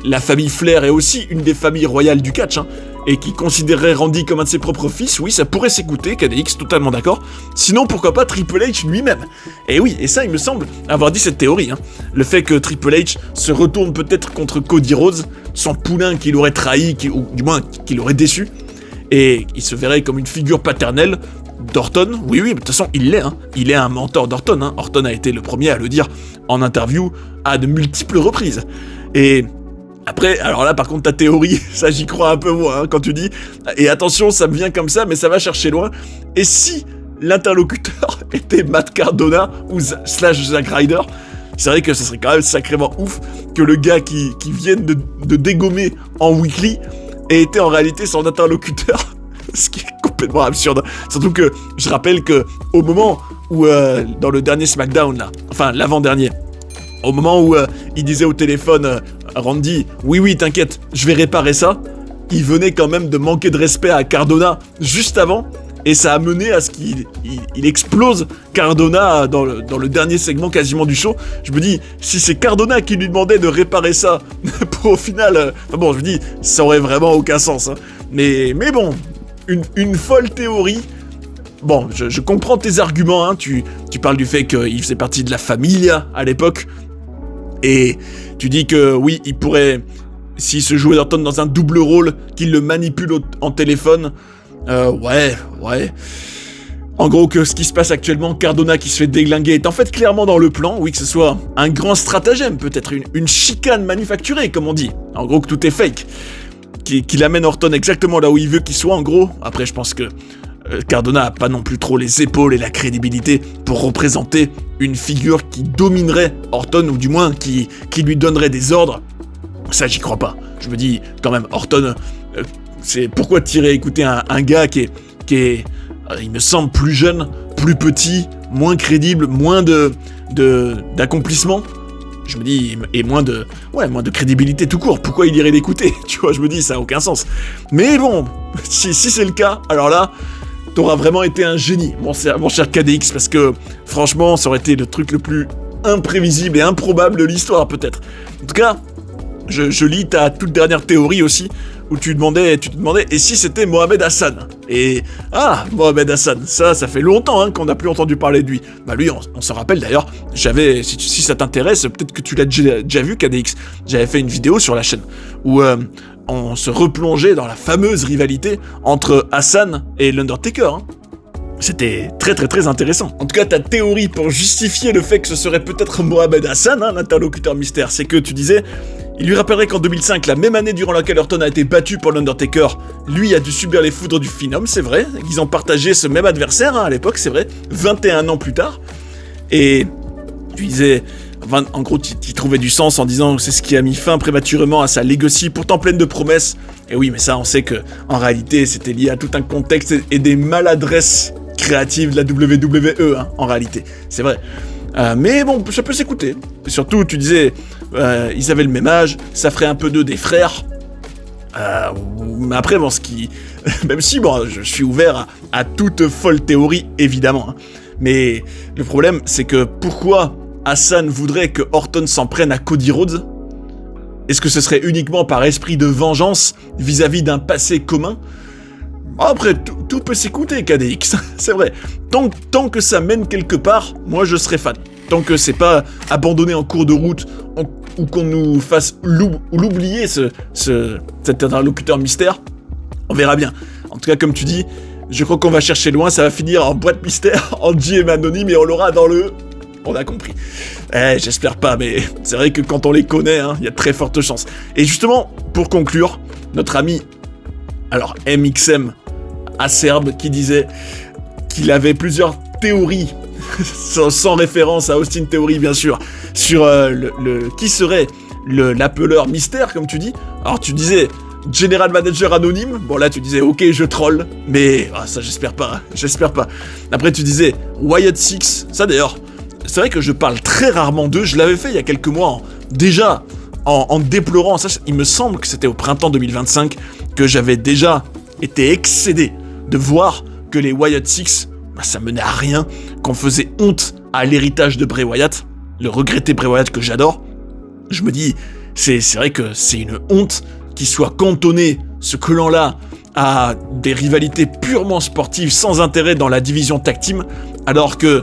la famille Flair est aussi une des familles royales du catch, hein, et qui considérerait Randy comme un de ses propres fils, oui, ça pourrait s'écouter, KDX, totalement d'accord. Sinon, pourquoi pas Triple H lui-même? Et oui, et ça, il me semble avoir dit cette théorie, hein. Le fait que Triple H se retourne peut-être contre Cody Rhodes, son poulain qu'il aurait trahi, ou du moins qu'il aurait déçu, et il se verrait comme une figure paternelle d'Orton. Oui, de toute façon, il l'est, hein. Il est un mentor d'Orton, hein. Orton a été le premier à le dire en interview à de multiples reprises. Et après, alors là, par contre, ta théorie, ça j'y crois un peu moi, hein, quand tu dis, et attention, ça me vient comme ça, mais ça va chercher loin, et si l'interlocuteur était Matt Cardona ou slash Zack Ryder, c'est vrai que ce serait quand même sacrément ouf que le gars qui vienne de dégommer en weekly ait été en réalité son interlocuteur, ce qui est complètement absurde. Surtout que, je rappelle que au moment où, dans le dernier SmackDown, là, enfin l'avant-dernier, au moment où il disait au téléphone Randy, oui, t'inquiète, je vais réparer ça, il venait quand même de manquer de respect à Cardona juste avant, et ça a mené à ce qu'il explose Cardona dans le dernier segment quasiment du show. Je me dis, si c'est Cardona qui lui demandait de réparer ça, pour au final... je me dis, ça aurait vraiment aucun sens. Hein. Mais bon, une folle théorie. Bon, je comprends tes arguments, hein. Tu parles du fait qu'il faisait partie de la Familia à l'époque. Et tu dis que oui, il pourrait, s'il se joue Orton dans un double rôle, qu'il le manipule en téléphone, ouais. En gros, que ce qui se passe actuellement, Cardona qui se fait déglinguer, est en fait clairement dans le plan, oui, que ce soit un grand stratagème, peut-être une chicane manufacturée, comme on dit. En gros, que tout est fake. Qu'il amène Orton exactement là où il veut qu'il soit, en gros. Après, je pense que Cardona a pas non plus trop les épaules et la crédibilité pour représenter une figure qui dominerait Orton, ou du moins qui lui donnerait des ordres. Ça, j'y crois pas. Je me dis, quand même, Orton, c'est pourquoi tirer écouter un gars qui est il me semble plus jeune, plus petit, moins crédible, moins d'accomplissement. Je me dis, et moins de crédibilité tout court. Pourquoi il irait l'écouter? Tu vois, je me dis, ça a aucun sens. Mais bon, si c'est le cas, alors là, t'auras vraiment été un génie, mon cher KDX, parce que, franchement, ça aurait été le truc le plus imprévisible et improbable de l'histoire, peut-être. En tout cas, je lis ta toute dernière théorie aussi, où tu te demandais, et si c'était Mohamed Hassan? Et, Mohamed Hassan, ça fait longtemps qu'on n'a plus entendu parler de lui. Bah lui, on se rappelle d'ailleurs, si ça t'intéresse, peut-être que tu l'as déjà vu, KDX, j'avais fait une vidéo sur la chaîne, où on se replongeait dans la fameuse rivalité entre Hassan et l'Undertaker, C'était très très très intéressant. En tout cas, ta théorie pour justifier le fait que ce serait peut-être Mohamed Hassan, l'interlocuteur mystère, c'est que tu disais, il lui rappellerait qu'en 2005, la même année durant laquelle Orton a été battu par l'Undertaker, lui a dû subir les foudres du Phenom, c'est vrai, ils ont partagé ce même adversaire à l'époque, c'est vrai, 21 ans plus tard, et tu disais, en gros, tu trouvais du sens en disant que c'est ce qui a mis fin prématurément à sa legacy, pourtant pleine de promesses, et oui, mais ça, on sait que en réalité, c'était lié à tout un contexte et des maladresses créatives de la WWE, en réalité, c'est vrai. Mais bon, ça peut s'écouter. Et surtout, tu disais, ils avaient le même âge, ça ferait un peu d'eux des frères. Mais après, bon, même si, bon, je suis ouvert à toute folle théorie, évidemment. Mais le problème, c'est que pourquoi Hassan voudrait que Orton s'en prenne à Cody Rhodes? Est-ce que ce serait uniquement par esprit de vengeance vis-à-vis d'un passé commun? Après, tout peut s'écouter, KDX, c'est vrai. Tant que ça mène quelque part, moi je serais fan. Tant que c'est pas abandonné en cours de route, ou qu'on nous fasse l'oublier, cet interlocuteur mystère, on verra bien. En tout cas, comme tu dis, je crois qu'on va chercher loin, ça va finir en boîte mystère, en GM anonyme, et on l'aura dans le... On a compris. J'espère pas, mais c'est vrai que quand on les connaît, il y a très fortes chances. Et justement, pour conclure, notre ami, alors MXM, acerbe, qui disait qu'il avait plusieurs théories, sans référence à Austin Theory bien sûr, sur qui serait l'appeleur mystère, comme tu dis. Alors tu disais General Manager anonyme, bon là tu disais ok je troll, mais ça j'espère pas. Après tu disais Wyatt Six, ça d'ailleurs, c'est vrai que je parle très rarement d'eux, je l'avais fait il y a quelques mois, déjà en déplorant, ça il me semble que c'était au printemps 2025, que j'avais déjà été excédé de voir que les Wyatt Six, ça menait à rien, qu'on faisait honte à l'héritage de Bray Wyatt, le regretté Bray Wyatt que j'adore. Je me dis, c'est vrai que c'est une honte qu'il soit cantonné, ce clan-là, à des rivalités purement sportives, sans intérêt dans la division tag team, alors que,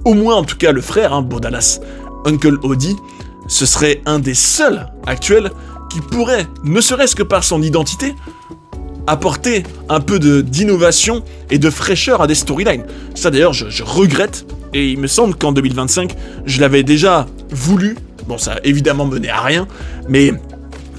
au moins en tout cas le frère, Bo Dallas, Uncle Howdy, ce serait un des seuls actuels qui pourrait, ne serait-ce que par son identité, apporter un peu d'innovation et de fraîcheur à des storylines. Ça d'ailleurs, je regrette, et il me semble qu'en 2025, je l'avais déjà voulu. Bon, ça a évidemment mené à rien, mais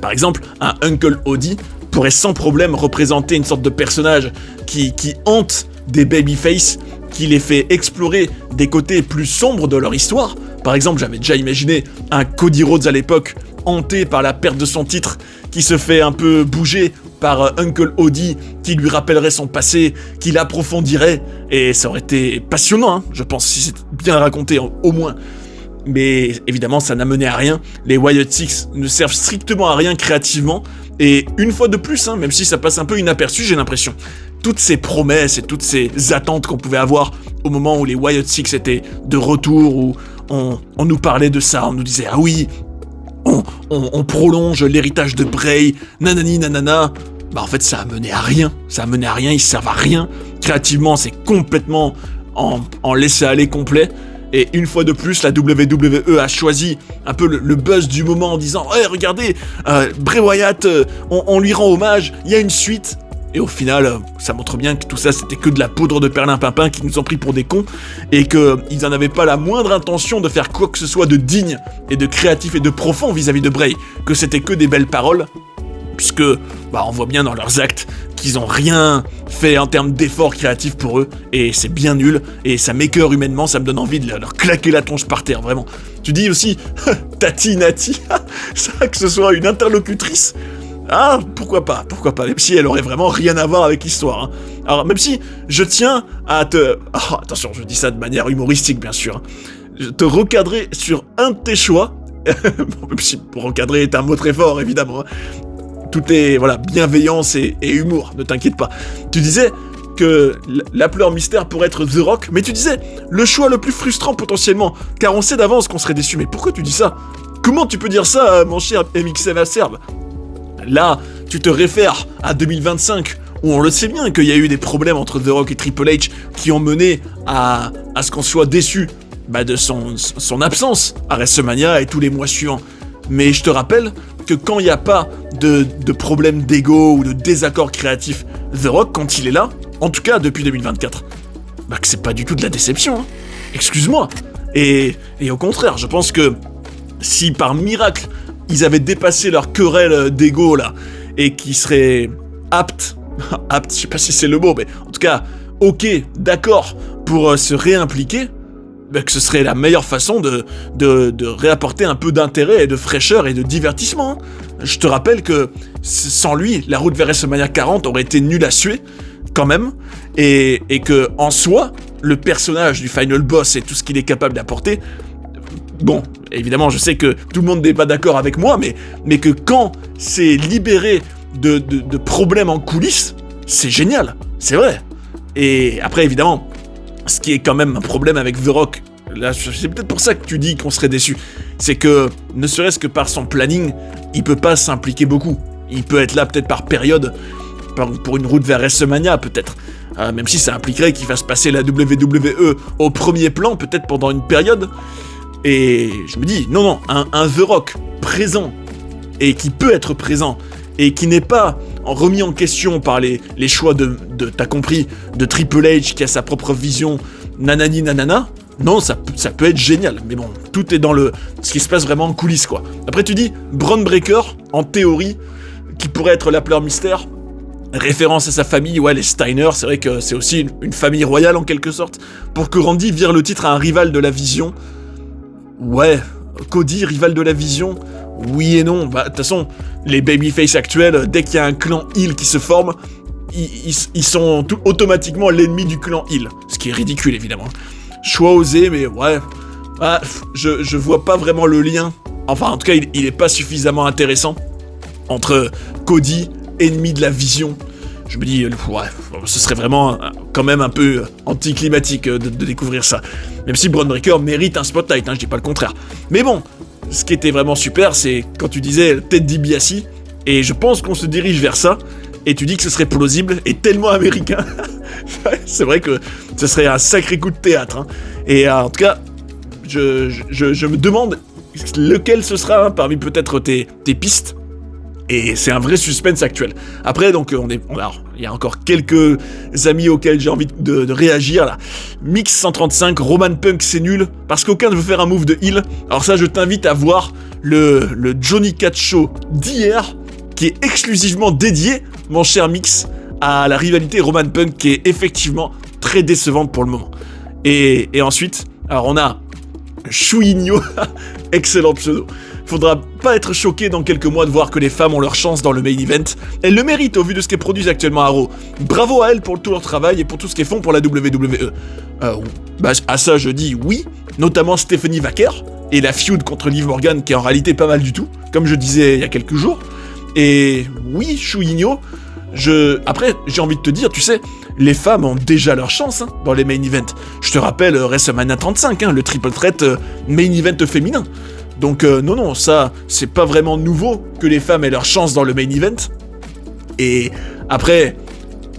par exemple, un Uncle Howdy pourrait sans problème représenter une sorte de personnage qui hante des babyface, qui les fait explorer des côtés plus sombres de leur histoire. Par exemple, j'avais déjà imaginé un Cody Rhodes à l'époque, hanté par la perte de son titre, qui se fait un peu bouger par Uncle Howdy, qui lui rappellerait son passé, qui l'approfondirait, et ça aurait été passionnant, je pense, si c'est bien raconté, au moins. Mais évidemment, ça n'a mené à rien, les Wyatt Six ne servent strictement à rien créativement, et une fois de plus, même si ça passe un peu inaperçu, j'ai l'impression, toutes ces promesses et toutes ces attentes qu'on pouvait avoir au moment où les Wyatt Six étaient de retour, où on nous parlait de ça, on nous disait « Ah oui, on prolonge l'héritage de Bray, nanani nanana », en fait ça a mené à rien, ils servent à rien, créativement c'est complètement en laisser-aller complet, Et une fois de plus, la WWE a choisi un peu le buzz du moment en disant « Ouais, regardez, Bray Wyatt, on lui rend hommage, il y a une suite ». Et au final, ça montre bien que tout ça, c'était que de la poudre de perlimpinpin qui nous ont pris pour des cons, et qu'ils n'en avaient pas la moindre intention de faire quoi que ce soit de digne, et de créatif et de profond vis-à-vis de Bray, que c'était que des belles paroles, puisque, on voit bien dans leurs actes qu'ils ont rien fait en termes d'efforts créatifs pour eux, et c'est bien nul, et ça m'écœure humainement, ça me donne envie de leur claquer la tronche par terre, vraiment. Tu dis aussi, Tati Nati, ça que ce soit une interlocutrice. Ah, pourquoi pas, même si elle aurait vraiment rien à voir avec l'histoire. Hein. Alors, même si je tiens à te... Oh, attention, je dis ça de manière humoristique, bien sûr. Hein. Te recadrer sur un de tes choix, même si pour recadrer est un mot très fort, évidemment. Hein. Tout est, bienveillance et humour, ne t'inquiète pas. Tu disais que l'appeleur mystère pourrait être The Rock, mais tu disais le choix le plus frustrant potentiellement, car on sait d'avance qu'on serait déçu. Mais pourquoi tu dis ça? Comment tu peux dire ça, mon cher MXM Acerbe? Là, tu te réfères à 2025, où on le sait bien qu'il y a eu des problèmes entre The Rock et Triple H qui ont mené à ce qu'on soit déçu de son absence à WrestleMania et tous les mois suivants. Mais je te rappelle que quand il n'y a pas de problème d'ego ou de désaccord créatif, The Rock, quand il est là, en tout cas depuis 2024, que c'est pas du tout de la déception. Hein. Excuse-moi. Et au contraire, je pense que si par miracle, ils avaient dépassé leur querelle d'ego là, et qui seraient aptes, je sais pas si c'est le mot, mais en tout cas, ok, d'accord, pour se réimpliquer, que ce serait la meilleure façon de réapporter un peu d'intérêt et de fraîcheur et de divertissement. Je te rappelle que sans lui, la route vers WrestleMania 40 aurait été nulle à suer, quand même, et que en soi, le personnage du Final Boss et tout ce qu'il est capable d'apporter, bon, évidemment, je sais que tout le monde n'est pas d'accord avec moi, mais que quand c'est libéré de problèmes en coulisses, c'est génial, c'est vrai. Et après, évidemment, ce qui est quand même un problème avec The Rock, là, c'est peut-être pour ça que tu dis qu'on serait déçu, c'est que, ne serait-ce que par son planning, il peut pas s'impliquer beaucoup. Il peut être là peut-être par période, pour une route vers WrestleMania, peut-être. Même si ça impliquerait qu'il fasse passer la WWE au premier plan, peut-être pendant une période. Et je me dis, non, un The Rock présent, et qui peut être présent, et qui n'est pas remis en question par les choix de t'as compris, de Triple H qui a sa propre vision, nanani nanana, non, ça peut être génial, mais bon, tout est dans ce qui se passe vraiment en coulisses, quoi. Après tu dis, Braun Breaker, en théorie, qui pourrait être l'appeleur mystère, référence à sa famille, ouais, les Steiner, c'est vrai que c'est aussi une famille royale en quelque sorte, pour que Randy vire le titre à un rival de la Vision. Ouais, Cody, rival de la Vision, oui et non. De toute façon, les babyface actuels, dès qu'il y a un clan heel qui se forme, ils sont automatiquement l'ennemi du clan heel. Ce qui est ridicule, évidemment. Choix osé, mais ouais. Je vois pas vraiment le lien. Enfin, en tout cas, il est pas suffisamment intéressant entre Cody, ennemi de la Vision. Je me dis, ouais, ce serait vraiment quand même un peu anticlimatique de découvrir ça. Même si Braun Breaker mérite un spotlight, je dis pas le contraire. Mais bon, ce qui était vraiment super, c'est quand tu disais Ted DiBiase, et je pense qu'on se dirige vers ça, et tu dis que ce serait plausible et tellement américain. C'est vrai que ce serait un sacré coup de théâtre. Et en tout cas, je me demande lequel ce sera parmi peut-être tes pistes. Et c'est un vrai suspense actuel. Après, donc, alors, il y a encore quelques amis auxquels j'ai envie de réagir, là. Mix 135, Roman Punk, c'est nul, parce qu'aucun ne veut faire un move de heel. Alors ça, je t'invite à voir le Johnny Cat Show d'hier, qui est exclusivement dédié, mon cher Mix, à la rivalité Roman Punk, qui est effectivement très décevante pour le moment. Et ensuite, alors on a Chouinho, excellent pseudo. Faudra pas être choqué dans quelques mois de voir que les femmes ont leur chance dans le main event. Elles le méritent au vu de ce qu'elles produisent actuellement à Raw. Bravo à elles pour tout leur travail et pour tout ce qu'elles font pour la WWE. À ça je dis oui, notamment Stephanie Vaquer et la feud contre Liv Morgan qui est en réalité pas mal du tout, comme je disais il y a quelques jours. Et oui, Chouinho, après j'ai envie de te dire, tu sais, les femmes ont déjà leur chance dans les main events. Je te rappelle WrestleMania 35, le triple threat main event féminin. Donc non, ça, c'est pas vraiment nouveau que les femmes aient leur chance dans le main event. Et après,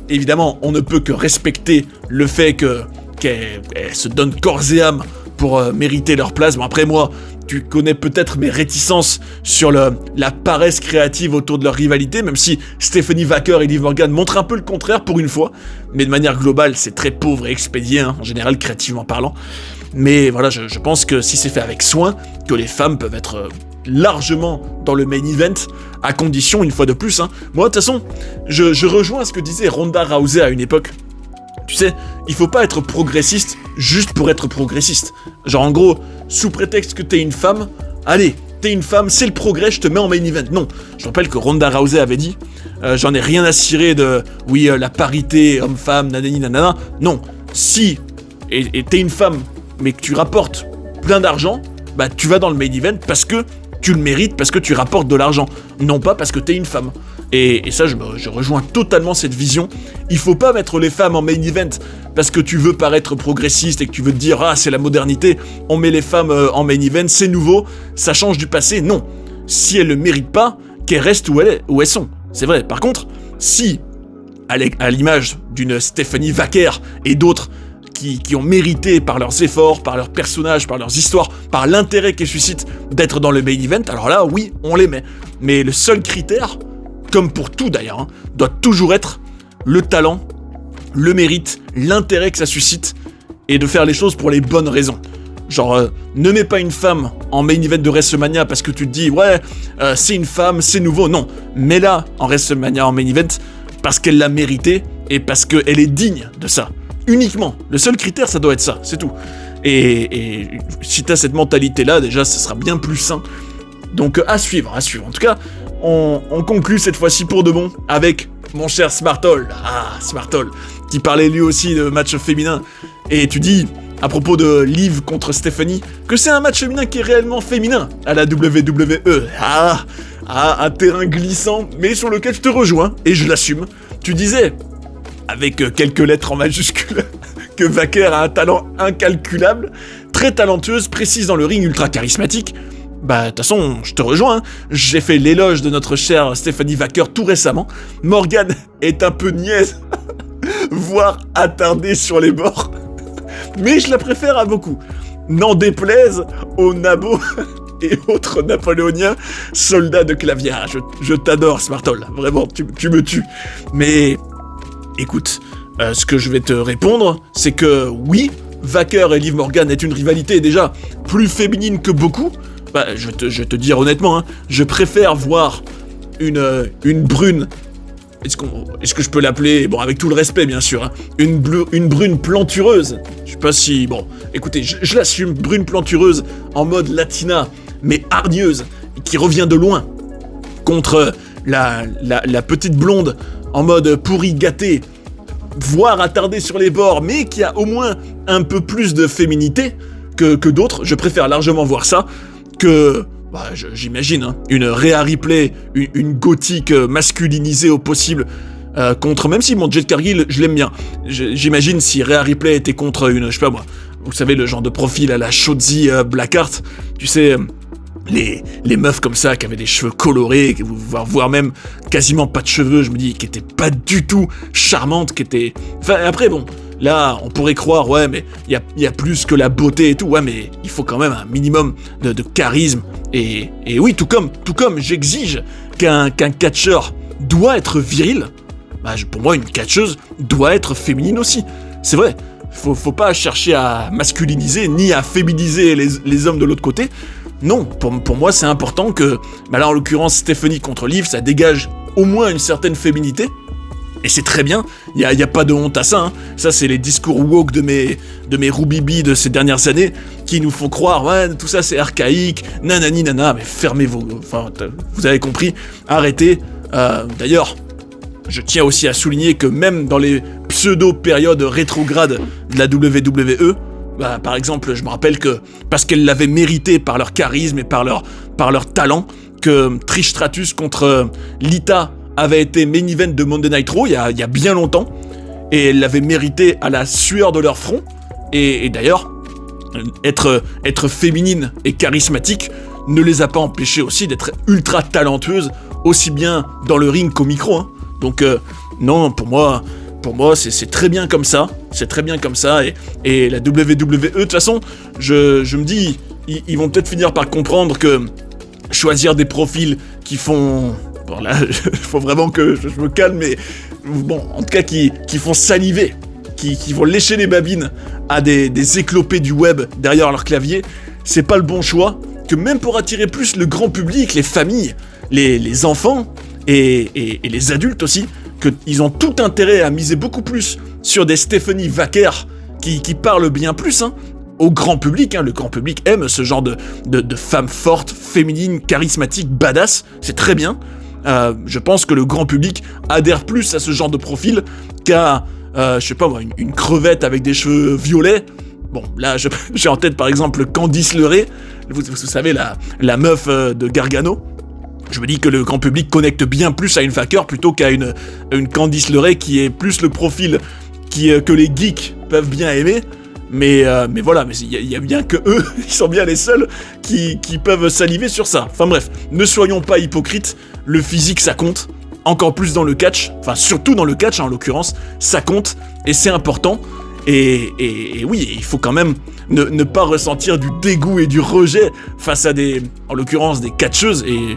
évidemment, on ne peut que respecter le fait qu'elles se donnent corps et âme pour mériter leur place. Bon, après moi, tu connais peut-être mes réticences sur la paresse créative autour de leur rivalité, même si Stephanie Wacker et Liv Morgan montrent un peu le contraire pour une fois, mais de manière globale, c'est très pauvre et expédié, hein, en général, créativement parlant. Mais voilà, je pense que si c'est fait avec soin, que les femmes peuvent être largement dans le main event, à condition, une fois de plus, hein. Moi, de toute façon, je rejoins ce que disait Ronda Rousey à une époque. Tu sais, il faut pas être progressiste juste pour être progressiste. Genre, en gros, sous prétexte que t'es une femme, allez, t'es une femme, c'est le progrès, je te mets en main event. Non, je rappelle que Ronda Rousey avait dit, j'en ai rien à cirer de, oui, la parité homme-femme, nanani nanana. Non, si, et t'es une femme, mais que tu rapportes plein d'argent, bah tu vas dans le main event parce que tu le mérites, parce que tu rapportes de l'argent, non pas parce que t'es une femme. Et ça, je rejoins totalement cette vision. Il faut pas mettre les femmes en main event parce que tu veux paraître progressiste et que tu veux te dire « Ah, c'est la modernité, on met les femmes en main event, c'est nouveau, ça change du passé. » Non, si elles le méritent pas, qu'elles restent où elles sont. C'est vrai. Par contre, si, à l'image d'une Stephanie Wacker et d'autres qui ont mérité par leurs efforts, par leurs personnages, par leurs histoires, par l'intérêt qu'elles suscitent d'être dans le main event, alors là, oui, on les met. Mais le seul critère, comme pour tout d'ailleurs, hein, doit toujours être le talent, le mérite, l'intérêt que ça suscite, et de faire les choses pour les bonnes raisons. Genre, ne mets pas une femme en main event de WrestleMania parce que tu te dis, ouais, c'est une femme, c'est nouveau. Non, mets-la en WrestleMania en main event parce qu'elle l'a mérité et parce qu'elle est digne de ça. Uniquement. Le seul critère, ça doit être ça, c'est tout. Et si t'as cette mentalité-là, déjà, ça sera bien plus sain. Donc, à suivre. En tout cas, on conclut cette fois-ci pour de bon avec mon cher Smartol. Ah, Smartol, qui parlait lui aussi de match féminin. Et tu dis, à propos de Liv contre Stephanie, que c'est un match féminin qui est réellement féminin à la WWE. Un terrain glissant, mais sur lequel je te rejoins, et je l'assume. Tu disais, avec quelques lettres en majuscules, que Wacker a un talent incalculable, très talentueuse, précise dans le ring, ultra charismatique. Bah, de toute façon, je te rejoins, hein. J'ai fait l'éloge de notre chère Stephanie Wacker tout récemment. Morgan est un peu niaise, voire attardée sur les bords, mais je la préfère à beaucoup. N'en déplaise aux nabos et autres napoléoniens soldats de clavier. Ah, je t'adore, Smartol, vraiment, tu me tues. Mais, écoute, ce que je vais te répondre, c'est que oui, Wacker et Liv Morgan est une rivalité déjà plus féminine que beaucoup. Bah, je vais te dire honnêtement, hein, je préfère voir une brune, est-ce que je peux l'appeler, bon, avec tout le respect bien sûr, hein, une brune plantureuse, je sais pas si, bon, écoutez, je l'assume, brune plantureuse en mode latina, mais hargneuse, qui revient de loin, contre la petite blonde en mode pourri gâté, voire attardée sur les bords, mais qui a au moins un peu plus de féminité que d'autres. Je préfère largement voir ça que, bah, j'imagine, hein, une Rhea Ripley, une gothique masculinisée au possible, contre, même si mon Jade Cargill, je l'aime bien, j'imagine si Rhea Ripley était contre une, je sais pas moi, vous savez, le genre de profil à la Shotzi Blackheart, tu sais, les meufs comme ça, qui avaient des cheveux colorés, voire même quasiment pas de cheveux, je me dis, qui étaient pas du tout charmantes, qui étaient... Enfin, après, bon, là, on pourrait croire, ouais, mais il y a plus que la beauté et tout, ouais, mais il faut quand même un minimum de charisme, et oui, tout comme j'exige qu'un catcheur doit être viril, bah, pour moi, une catcheuse doit être féminine aussi, c'est vrai. Faut pas chercher à masculiniser, ni à féminiser les hommes de l'autre côté. Non, pour moi, c'est important que, bah là, en l'occurrence, Stephanie contre Liv, ça dégage au moins une certaine féminité. Et c'est très bien, il y a pas de honte à ça, hein. Ça, c'est les discours woke de mes roubibis de ces dernières années, qui nous font croire, ouais, tout ça, c'est archaïque, nanani nana, mais fermez vos... Enfin, vous avez compris, arrêtez. D'ailleurs, je tiens aussi à souligner que même dans les pseudo-périodes rétrogrades de la WWE, bah, par exemple, je me rappelle que, parce qu'elles l'avaient mérité par leur charisme et par leur talent, que Trish Stratus contre Lita avait été main event de Monday Night Raw il y a bien longtemps, et elles l'avaient mérité à la sueur de leur front, et d'ailleurs, être féminine et charismatique ne les a pas empêchées aussi d'être ultra talentueuses, aussi bien dans le ring qu'au micro, hein. Donc, non, pour moi, pour moi, c'est très bien comme ça. C'est très bien comme ça. Et la WWE, de toute façon, je me dis, ils vont peut-être finir par comprendre que choisir des profils qui font... Bon là, il faut vraiment que je me calme, mais bon, en tout cas qui font saliver, qui vont lécher les babines à des éclopés du web derrière leur clavier, c'est pas le bon choix, que même pour attirer plus le grand public, les familles, les enfants et les adultes aussi, qu'ils ont tout intérêt à miser beaucoup plus sur des Stephanie Wacker qui parlent bien plus, hein, au grand public, hein. Le grand public aime ce genre de femmes fortes, féminines, charismatiques, badass, c'est très bien. Je pense que le grand public adhère plus à ce genre de profil qu'à, je sais pas moi, une crevette avec des cheveux violets. Bon, là, j'ai en tête par exemple Candice LeRae, vous savez, la meuf de Gargano. Je me dis que le grand public connecte bien plus à une Wacker plutôt qu'à une Candice LeRae qui est plus le profil que les geeks peuvent bien aimer. Mais voilà, mais il y a bien que eux, ils sont bien les seuls qui peuvent saliver sur ça. Enfin bref, ne soyons pas hypocrites, le physique ça compte, encore plus dans le catch, enfin surtout dans le catch en l'occurrence, ça compte, et c'est important. Et oui, il faut quand même ne pas ressentir du dégoût et du rejet face à en l'occurrence des catcheuses, et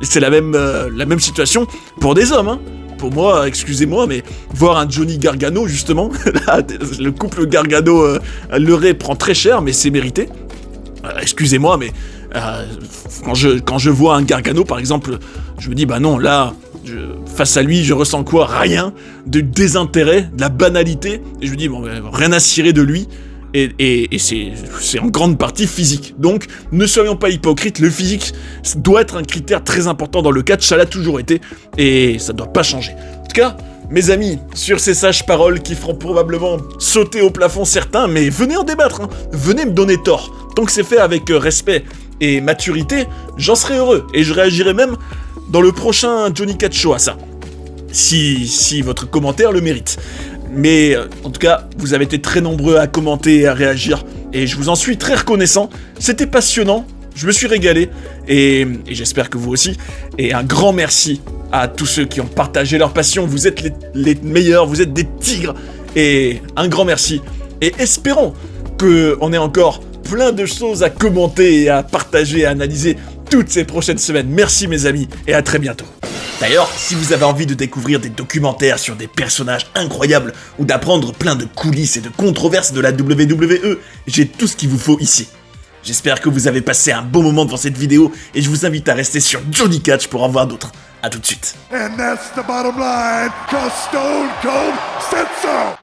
c'est la même situation pour des hommes, hein. Pour moi, excusez-moi, mais voir un Johnny Gargano, justement, là, le couple Gargano-LeRae prend très cher, mais c'est mérité. Excusez-moi, mais quand je vois un Gargano, par exemple, je me dis, bah non, là, face à lui, je ressens quoi? Rien, de désintérêt, de la banalité, et je me dis, bon, rien à cirer de lui, et c'est en grande partie physique. Donc, ne soyons pas hypocrites, le physique doit être un critère très important dans le catch, ça l'a toujours été, et ça doit pas changer. En tout cas, mes amis, sur ces sages paroles qui feront probablement sauter au plafond certains, mais venez en débattre, hein. Venez me donner tort. Tant que c'est fait avec respect et maturité, j'en serai heureux, et je réagirai même dans le prochain Johnny Catch Show à ça. Si votre commentaire le mérite. Mais en tout cas, vous avez été très nombreux à commenter et à réagir, et je vous en suis très reconnaissant. C'était passionnant, je me suis régalé, et j'espère que vous aussi. Et un grand merci à tous ceux qui ont partagé leur passion, vous êtes les meilleurs, vous êtes des tigres, et un grand merci. Et espérons qu'on ait encore plein de choses à commenter et à partager et à analyser toutes ces prochaines semaines. Merci mes amis, et à très bientôt. D'ailleurs, si vous avez envie de découvrir des documentaires sur des personnages incroyables ou d'apprendre plein de coulisses et de controverses de la WWE, j'ai tout ce qu'il vous faut ici. J'espère que vous avez passé un bon moment devant cette vidéo et je vous invite à rester sur Johnny Catch pour en voir d'autres. A tout de suite. And that's the bottom line, 'cause Stone Cold said so.